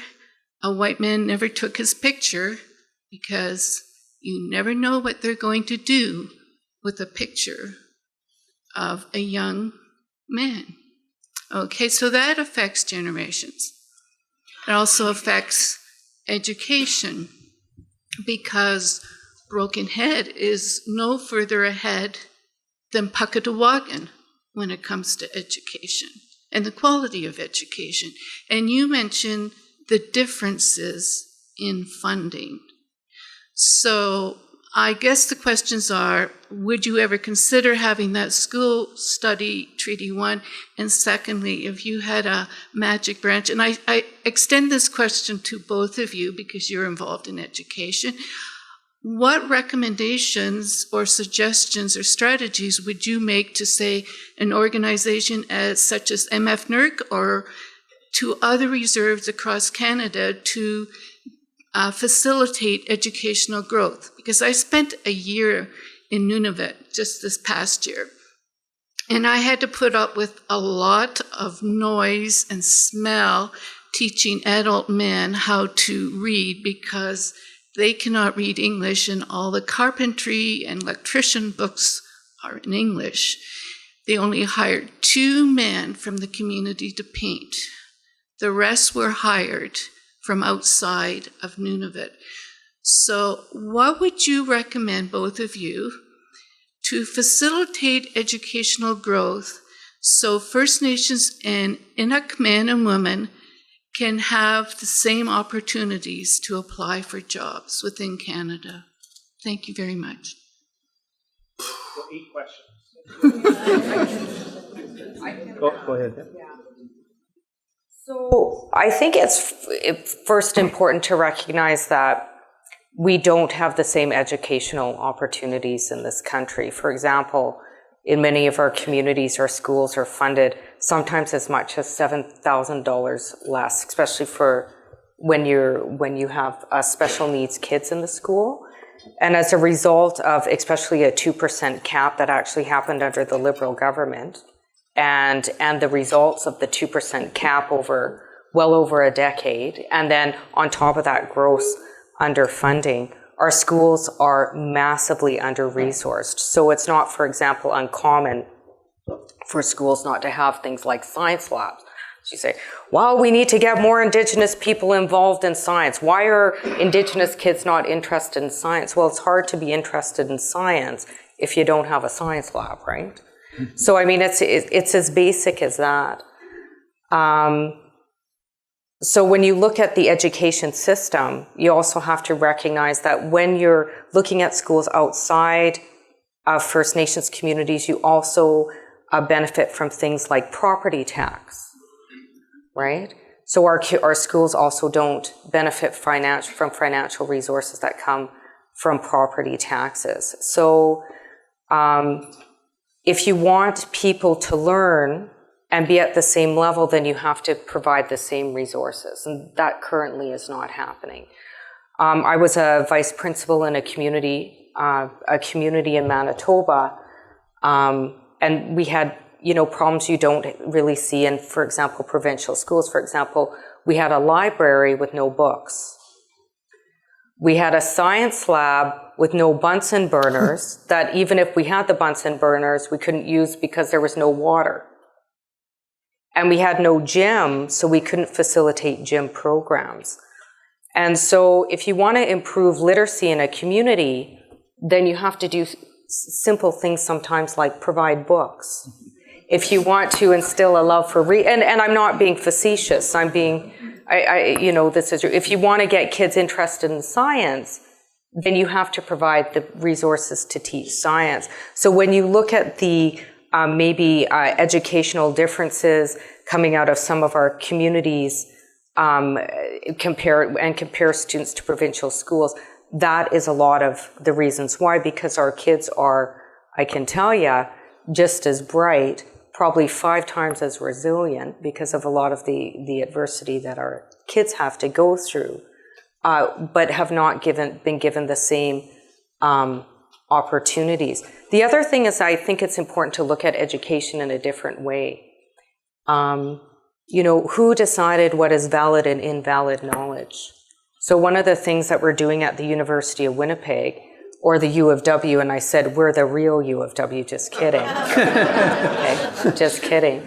a white man never took his picture, because you never know what they're going to do with a picture of a young man. Okay, so that affects generations. It also affects education, because Broken Head is no further ahead than Puckatawagan when it comes to education and the quality of education. And you mentioned the differences in funding. So I guess the questions are, would you ever consider having that school study Treaty 1? And secondly, if you had a magic branch, and I extend this question to both of you because you're involved in education, what recommendations or suggestions or strategies would you make to, say, an organization such as MFNERC or to other reserves across Canada to facilitate educational growth? Because I spent a year in Nunavut just this past year, and I had to put up with a lot of noise and smell teaching adult men how to read, because they cannot read English, and all the carpentry and electrician books are in English. They only hired 2 men from the community to paint. The rest were hired from outside of Nunavut. So what would you recommend, both of you, to facilitate educational growth so First Nations and Inuk men and women can have the same opportunities to apply for jobs within Canada? Thank you very much. 8 questions. Go ahead. So I think it's first important to recognize that we don't have the same educational opportunities in this country. For example, in many of our communities, our schools are funded sometimes as much as $7,000 less, especially for when you have special needs kids in the school. And as a result of especially a 2% cap that actually happened under the Liberal government, and the results of the 2% cap well over a decade, and then on top of that gross underfunding, our schools are massively under-resourced. So it's not, for example, uncommon for schools not to have things like science labs. So you say, well, we need to get more Indigenous people involved in science. Why are Indigenous kids not interested in science? Well, it's hard to be interested in science if you don't have a science lab, right? So, I mean, it's as basic as that. So when you look at the education system, you also have to recognize that when you're looking at schools outside of First Nations communities, you also benefit from things like property tax, right? So our schools also don't benefit from financial resources that come from property taxes. So if you want people to learn and be at the same level, then you have to provide the same resources. And that currently is not happening. I was a vice principal in a community in Manitoba, and we had, problems you don't really see in, for example, provincial schools. For example, we had a library with no books. We had a science lab with no Bunsen burners that even if we had the Bunsen burners, we couldn't use because there was no water. And we had no gym, so we couldn't facilitate gym programs. And so if you want to improve literacy in a community, then you have to do simple things sometimes like provide books. If you want to instill a love for and I'm not being facetious, I'm being, this is, if you want to get kids interested in science, then you have to provide the resources to teach science. So when you look at the educational differences coming out of some of our communities, compare students to provincial schools, that is a lot of the reasons why, because our kids are, I can tell you, just as bright, probably 5 times as resilient because of a lot of the adversity that our kids have to go through, but have not been given the same opportunities. The other thing is I think it's important to look at education in a different way. Who decided what is valid and invalid knowledge? So one of the things that we're doing at the University of Winnipeg, or the U of W, and I said, we're the real U of W, just kidding. Okay, just kidding.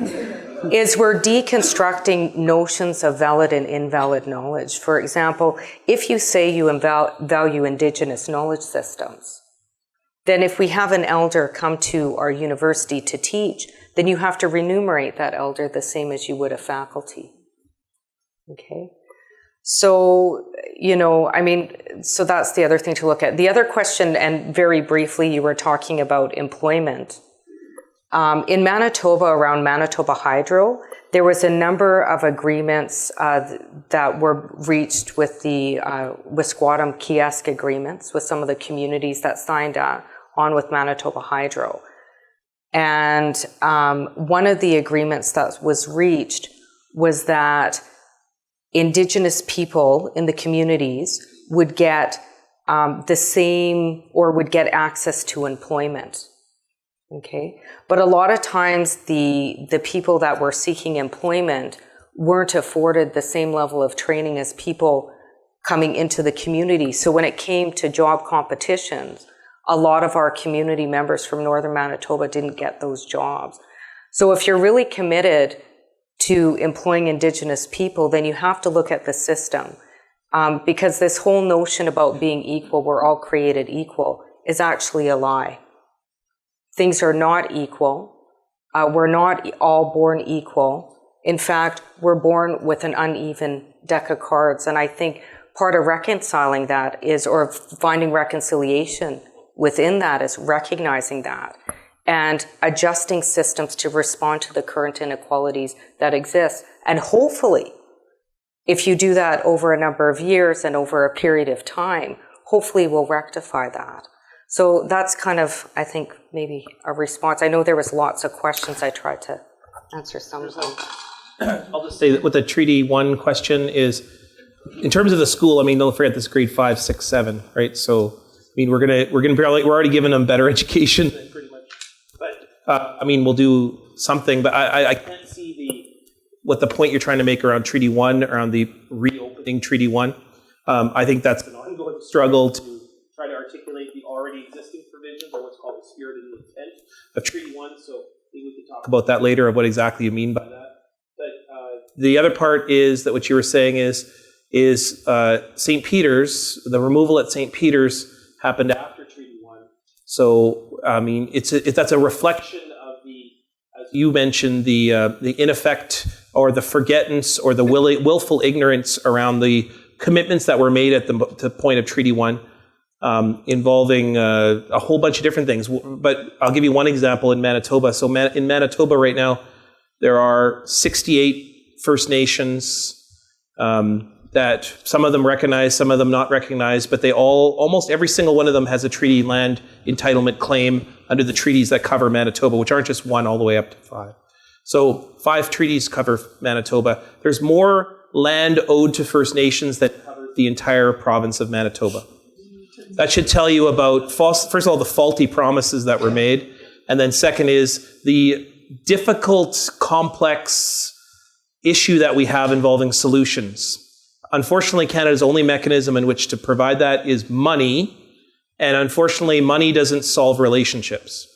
Is we're deconstructing notions of valid and invalid knowledge. For example, if you say you value Indigenous knowledge systems, then if we have an elder come to our university to teach, then you have to remunerate that elder the same as you would a faculty. Okay? So, so that's the other thing to look at. The other question, and very briefly, you were talking about employment. In Manitoba, around Manitoba Hydro, there was a number of agreements that were reached with the Wisquatam Kiesk agreements with some of the communities that signed on with Manitoba Hydro. And one of the agreements that was reached was that Indigenous people in the communities would get the same, or would get access to employment. Okay, but a lot of times the people that were seeking employment weren't afforded the same level of training as people coming into the community. So when it came to job competitions, a lot of our community members from Northern Manitoba didn't get those jobs. So if you're really committed to employing Indigenous people, then you have to look at the system. Because this whole notion about being equal, we're all created equal, is actually a lie. Things are not equal. We're not all born equal. In fact, we're born with an uneven deck of cards. And I think part of reconciling that is, or finding reconciliation within that, is recognizing that and adjusting systems to respond to the current inequalities that exist. And hopefully, if you do that over a number of years and over a period of time, hopefully we'll rectify that. So that's kind of, I think, maybe a response. I know there was lots of questions. I tried to answer some of them. I'll just say that with the Treaty 1 question is, in terms of the school, I mean, don't forget this grade 5, 6, 7, right? So, I mean, we're already giving them better education pretty much. But, I mean, we'll do something, but I can't see what the point you're trying to make around Treaty 1, around the reopening Treaty 1. I think that's an ongoing struggle to try to articulate the already existing provisions, or what's called the spirit and the intent of Treaty 1. So maybe we can talk about that later, of what exactly you mean by that. But the other part is that what you were saying is St. Peter's, the removal at St. Peter's happened after Treaty 1. So, I mean, that's a reflection of as you mentioned, the ineffect or the forgettance or the willful ignorance around the commitments that were made at the point of Treaty 1, involving a whole bunch of different things. But I'll give you one example in Manitoba. So in Manitoba right now, there are 68 First Nations that some of them recognized, some of them not recognized, but almost every single one of them has a treaty land entitlement claim under the treaties that cover Manitoba, which aren't just 1 all the way up to 5. So 5 treaties cover Manitoba. There's more land owed to First Nations that cover the entire province of Manitoba. That should tell you about, first of all, the faulty promises that were made, and then second is the difficult, complex issue that we have involving solutions. Unfortunately, Canada's only mechanism in which to provide that is money, and unfortunately, money doesn't solve relationships.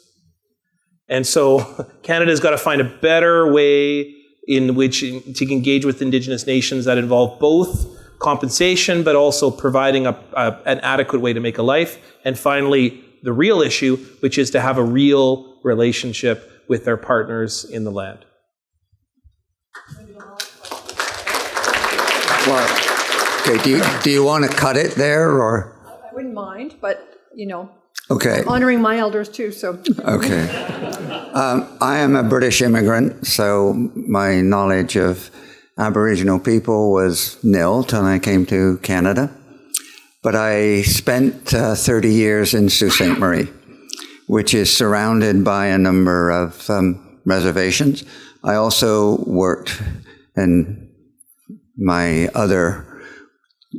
And so Canada's got to find a better way in which to engage with Indigenous nations that involve both compensation, but also providing an adequate way to make a life. And finally, the real issue, which is to have a real relationship with their partners in the land. Well, okay, do you want to cut it there, or? I wouldn't mind, but, Okay. I'm honoring my elders too, so. Okay. I am a British immigrant, so my knowledge of Aboriginal people was nil till I came to Canada. But I spent 30 years in Sault Ste. Marie, which is surrounded by a number of reservations. I also worked in my other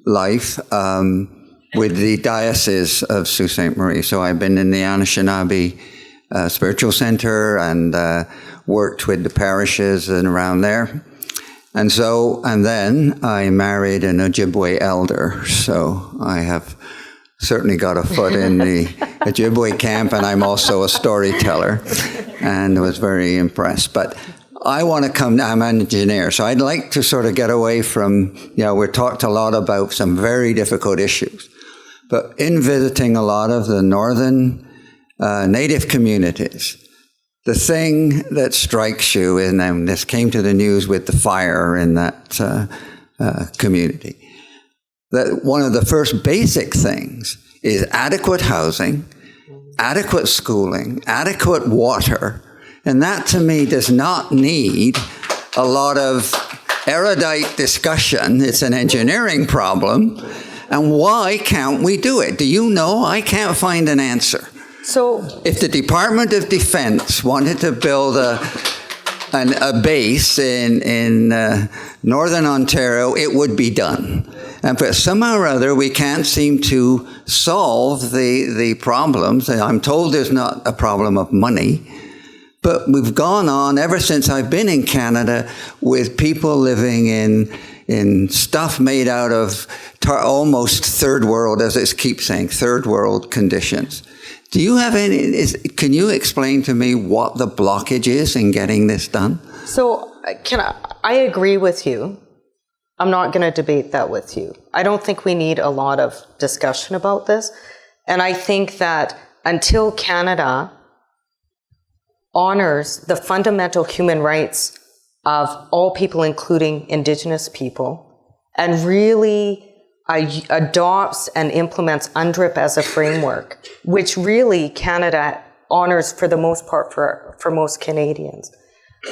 life with the Diocese of Sault Ste. Marie. So I've been in the Anishinaabe Spiritual Center and worked with the parishes and around there. And then I married an Ojibwe elder. So I have certainly got a foot in the Ojibwe camp, and I'm also a storyteller, and was very impressed. But I want to I'm an engineer, so I'd like to sort of get away from, we've talked a lot about some very difficult issues. But in visiting a lot of the northern Native communities, the thing that strikes you, and this came to the news with the fire in that community, that one of the first basic things is adequate housing, adequate schooling, adequate water, and that to me does not need a lot of erudite discussion. It's an engineering problem. And why can't we do it? Do you know? I can't find an answer. So, if the Department of Defense wanted to build a base in northern Ontario, it would be done. But somehow or other, we can't seem to solve the problems. I'm told there's not a problem of money. But we've gone on ever since I've been in Canada with people living in stuff made out of almost third world, as it keeps saying, third world conditions. Do you have can you explain to me what the blockage is in getting this done? So I agree with you. I'm not going to debate that with you. I don't think we need a lot of discussion about this. And I think that until Canada honors the fundamental human rights of all people, including Indigenous people, and really adopts and implements UNDRIP as a framework, which really Canada honors for the most part for most Canadians.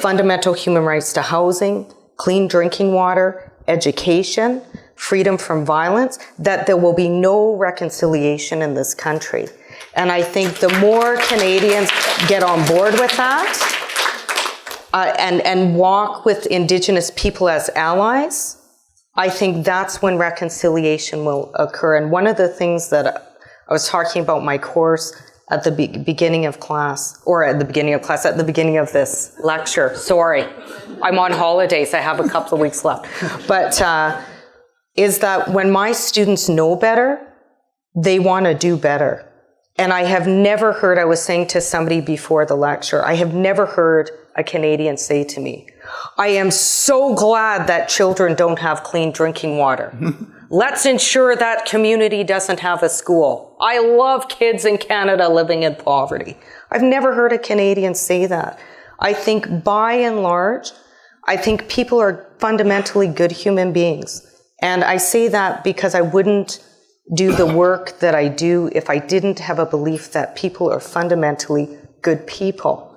Fundamental human rights to housing, clean drinking water, education, freedom from violence, that there will be no reconciliation in this country. And I think the more Canadians get on board with that, and walk with Indigenous people as allies, I think that's when reconciliation will occur. And one of the things that I was talking about my course at the beginning of class, at the beginning of this lecture, sorry, I'm on holidays, I have a couple of weeks left, but is that when my students know better, they want to do better. And I have never heard, I was saying to somebody before the lecture, I have never heard a Canadian say to me, I am so glad that children don't have clean drinking water. Let's ensure that community doesn't have a school. I love kids in Canada living in poverty. I've never heard a Canadian say that. I think by and large, I think people are fundamentally good human beings. And I say that because I wouldn't do the work that I do if I didn't have a belief that people are fundamentally good people.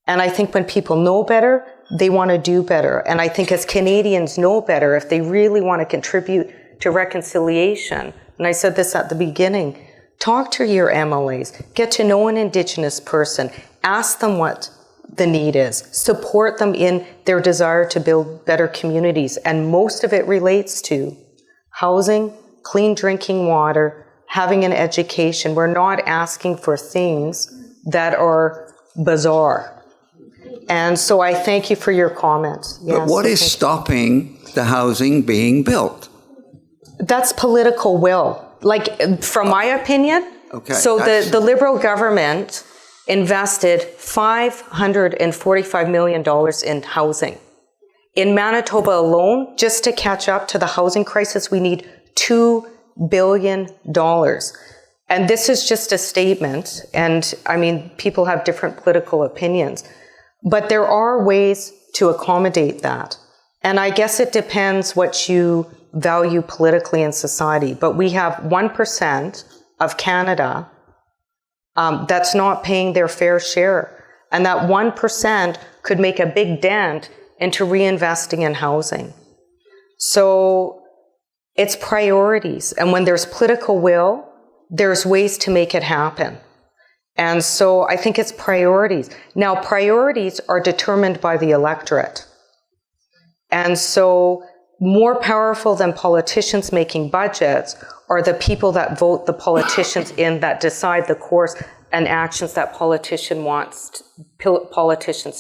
And I think when people know better, they want to do better. And I think as Canadians know better, if they really want to contribute to reconciliation, and I said this at the beginning, talk to your MLAs, get to know an Indigenous person, ask them what the need is, support them in their desire to build better communities. And most of it relates to housing, clean drinking water, having an education. We're not asking for things that are bizarre. And so I thank you for your comments. But what is stopping the housing being built? That's political will. Like, from my opinion, Okay, so the Liberal government invested $545 million in housing. In Manitoba alone, just to catch up to the housing crisis, we need $2 billion. And this is just a statement, and I mean, people have different political opinions, but there are ways to accommodate that. And I guess it depends what you value politically in society, but we have 1% of Canada that's not paying their fair share. And that 1% could make a big dent into reinvesting in housing. So it's priorities. And when there's political will, there's ways to make it happen. And so I think it's priorities. Now, priorities are determined by the electorate. And so more powerful than politicians making budgets are the people that vote the politicians in, that decide the course and actions that politicians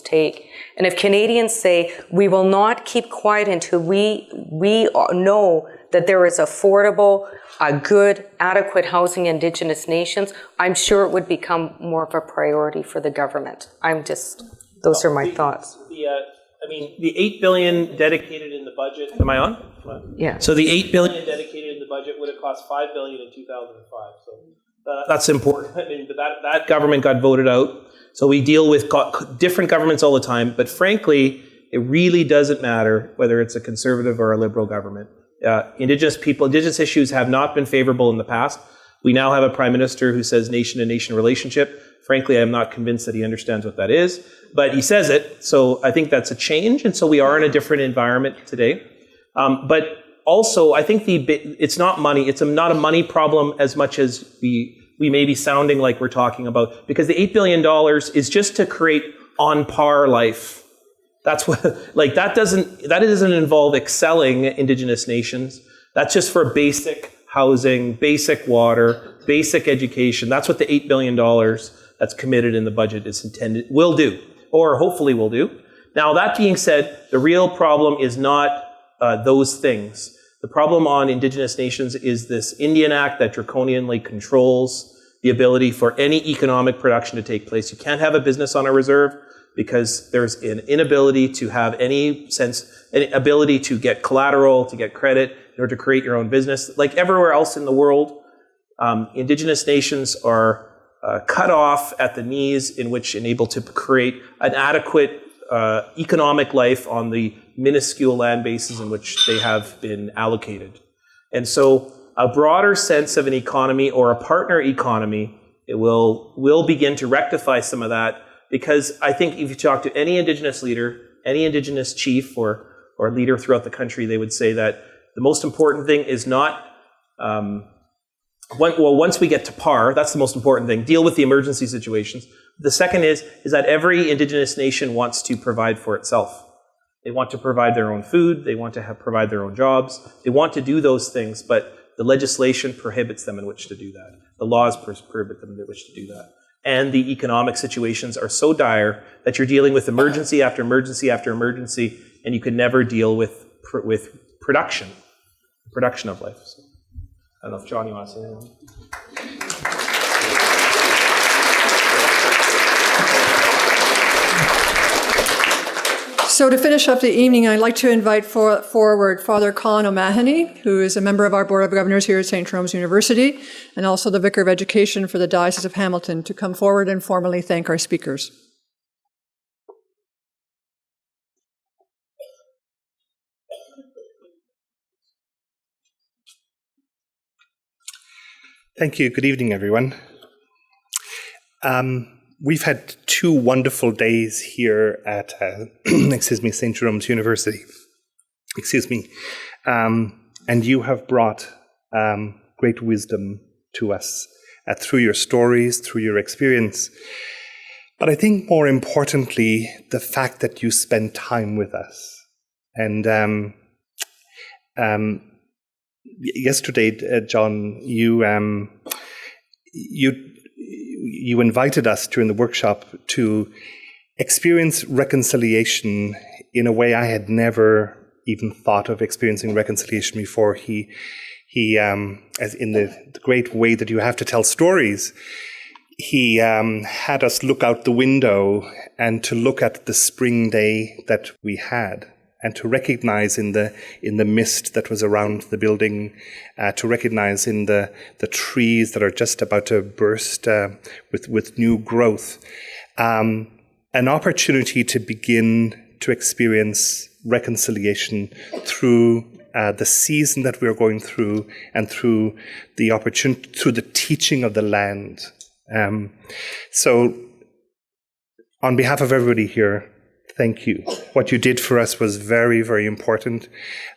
take. And if Canadians say, we will not keep quiet until we know that there is affordable, good, adequate housing in Indigenous nations, I'm sure it would become more of a priority for the government. Those are my thoughts. The $8 billion dedicated in the budget, am I on? Yeah. So the $8 billion dedicated in the budget would have cost $5 billion in 2005. So that's important. I mean, that government got voted out. So we deal with different governments all the time. But frankly, it really doesn't matter whether it's a conservative or a liberal government. Indigenous people, Indigenous issues have not been favorable in the past. We now have a prime minister who says nation-to-nation relationship. Frankly, I'm not convinced that he understands what that is, but he says it. So I think that's a change. And so we are in a different environment today. But also, I think it's not money. It's not a money problem as much as we may be sounding like we're talking about, because the $8 billion is just to create on par life. That's what, that doesn't involve excelling Indigenous nations. That's just for basic housing, basic water, basic education. That's what the $8 billion that's committed in the budget will do, or hopefully will do. Now, that being said, the real problem is not those things. The problem on Indigenous nations is this Indian Act that draconianly controls the ability for any economic production to take place. You can't have a business on a reserve because there's an inability to have any ability to get collateral, to get credit, in order to create your own business. Like everywhere else in the world, Indigenous nations are cut off at the knees in which enable to create an adequate economic life on the minuscule land bases in which they have been allocated. And so a broader sense of an economy or a partner economy, it will begin to rectify some of that, because I think if you talk to any Indigenous leader, any Indigenous chief or leader throughout the country, they would say that the most important thing is not, once we get to par, that's the most important thing, deal with the emergency situations. The second is that every Indigenous nation wants to provide for itself. They want to provide their own food, they want to provide their own jobs, they want to do those things, but the legislation prohibits them in which to do that. The laws prohibit them in which to do that. And the economic situations are so dire that you're dealing with emergency after emergency after emergency, and you could never deal with production of life. So, I don't know if John, you want to say anything? So to finish up the evening, I'd like to invite forward Father Colin O'Mahony, who is a member of our Board of Governors here at St. Jerome's University, and also the Vicar of Education for the Diocese of Hamilton, to come forward and formally thank our speakers. Thank you. Good evening, everyone. We've had 2 wonderful days here at, St. Jerome's University. And you have brought great wisdom to us through your stories, through your experience. But I think more importantly, the fact that you spend time with us. And yesterday, John, you invited us during the workshop to experience reconciliation in a way I had never even thought of experiencing reconciliation before. He as in the great way that you have to tell stories, he had us look out the window and to look at the spring day that we had, and to recognize in the mist that was around the building, to recognize in the trees that are just about to burst with new growth, an opportunity to begin to experience reconciliation through the season that we're going through, and through the opportunity, through the teaching of the land. So, on behalf of everybody here, thank you. What you did for us was very, very important.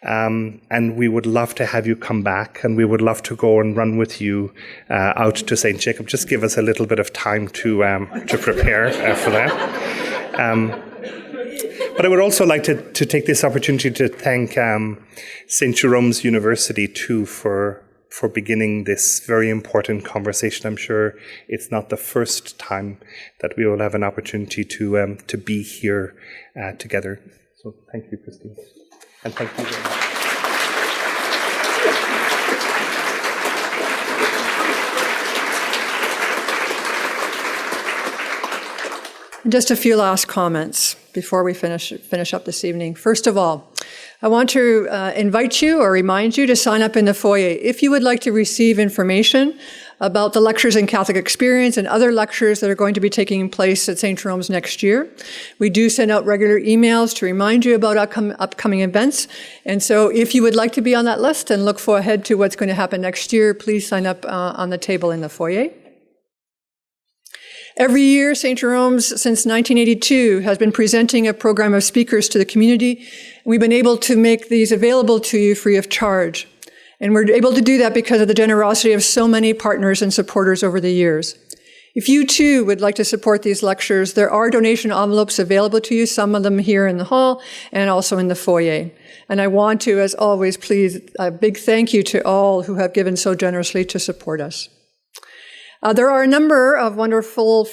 And we would love to have you come back, and we would love to go and run with you out to St. Jacob. Just give us a little bit of time to prepare for that. But I would also like to take this opportunity to thank St. Jerome's University too for beginning this very important conversation. I'm sure it's not the first time that we will have an opportunity to be here together. So thank you, Christine. And thank you very much. Just a few last comments before we finish up this evening. First of all, I want to invite you or remind you to sign up in the foyer if you would like to receive information about the lectures in Catholic Experience and other lectures that are going to be taking place at St. Jerome's next year. We do send out regular emails to remind you about upcoming events. And so if you would like to be on that list and look ahead to what's going to happen next year, please sign up on the table in the foyer. Every year, St. Jerome's, since 1982, has been presenting a program of speakers to the community. We've been able to make these available to you free of charge. And we're able to do that because of the generosity of so many partners and supporters over the years. If you, too, would like to support these lectures, there are donation envelopes available to you, some of them here in the hall and also in the foyer. And I want to, as always, please, a big thank you to all who have given so generously to support us. There are a number of wonderful,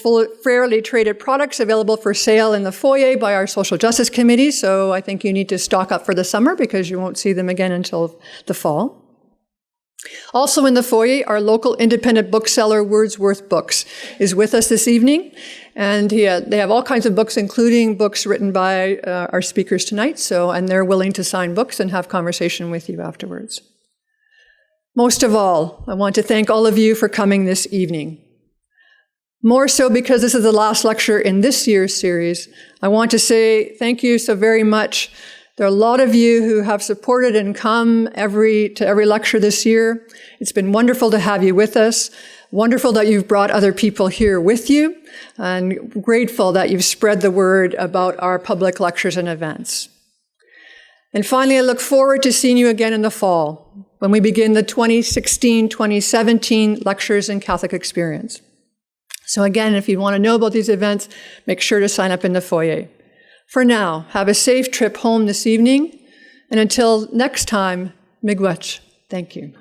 fairly traded products available for sale in the foyer by our Social Justice Committee, so I think you need to stock up for the summer because you won't see them again until the fall. Also in the foyer, our local independent bookseller, Wordsworth Books, is with us this evening, and they have all kinds of books, including books written by our speakers tonight, and they're willing to sign books and have conversation with you afterwards. Most of all, I want to thank all of you for coming this evening. More so because this is the last lecture in this year's series, I want to say thank you so very much. There are a lot of you who have supported and come to every lecture this year. It's been wonderful to have you with us, wonderful that you've brought other people here with you, and grateful that you've spread the word about our public lectures and events. And finally, I look forward to seeing you again in the fall when we begin the 2016-2017 Lectures in Catholic Experience. So again, if you want to know about these events, make sure to sign up in the foyer. For now, have a safe trip home this evening, and until next time, miigwech. Thank you.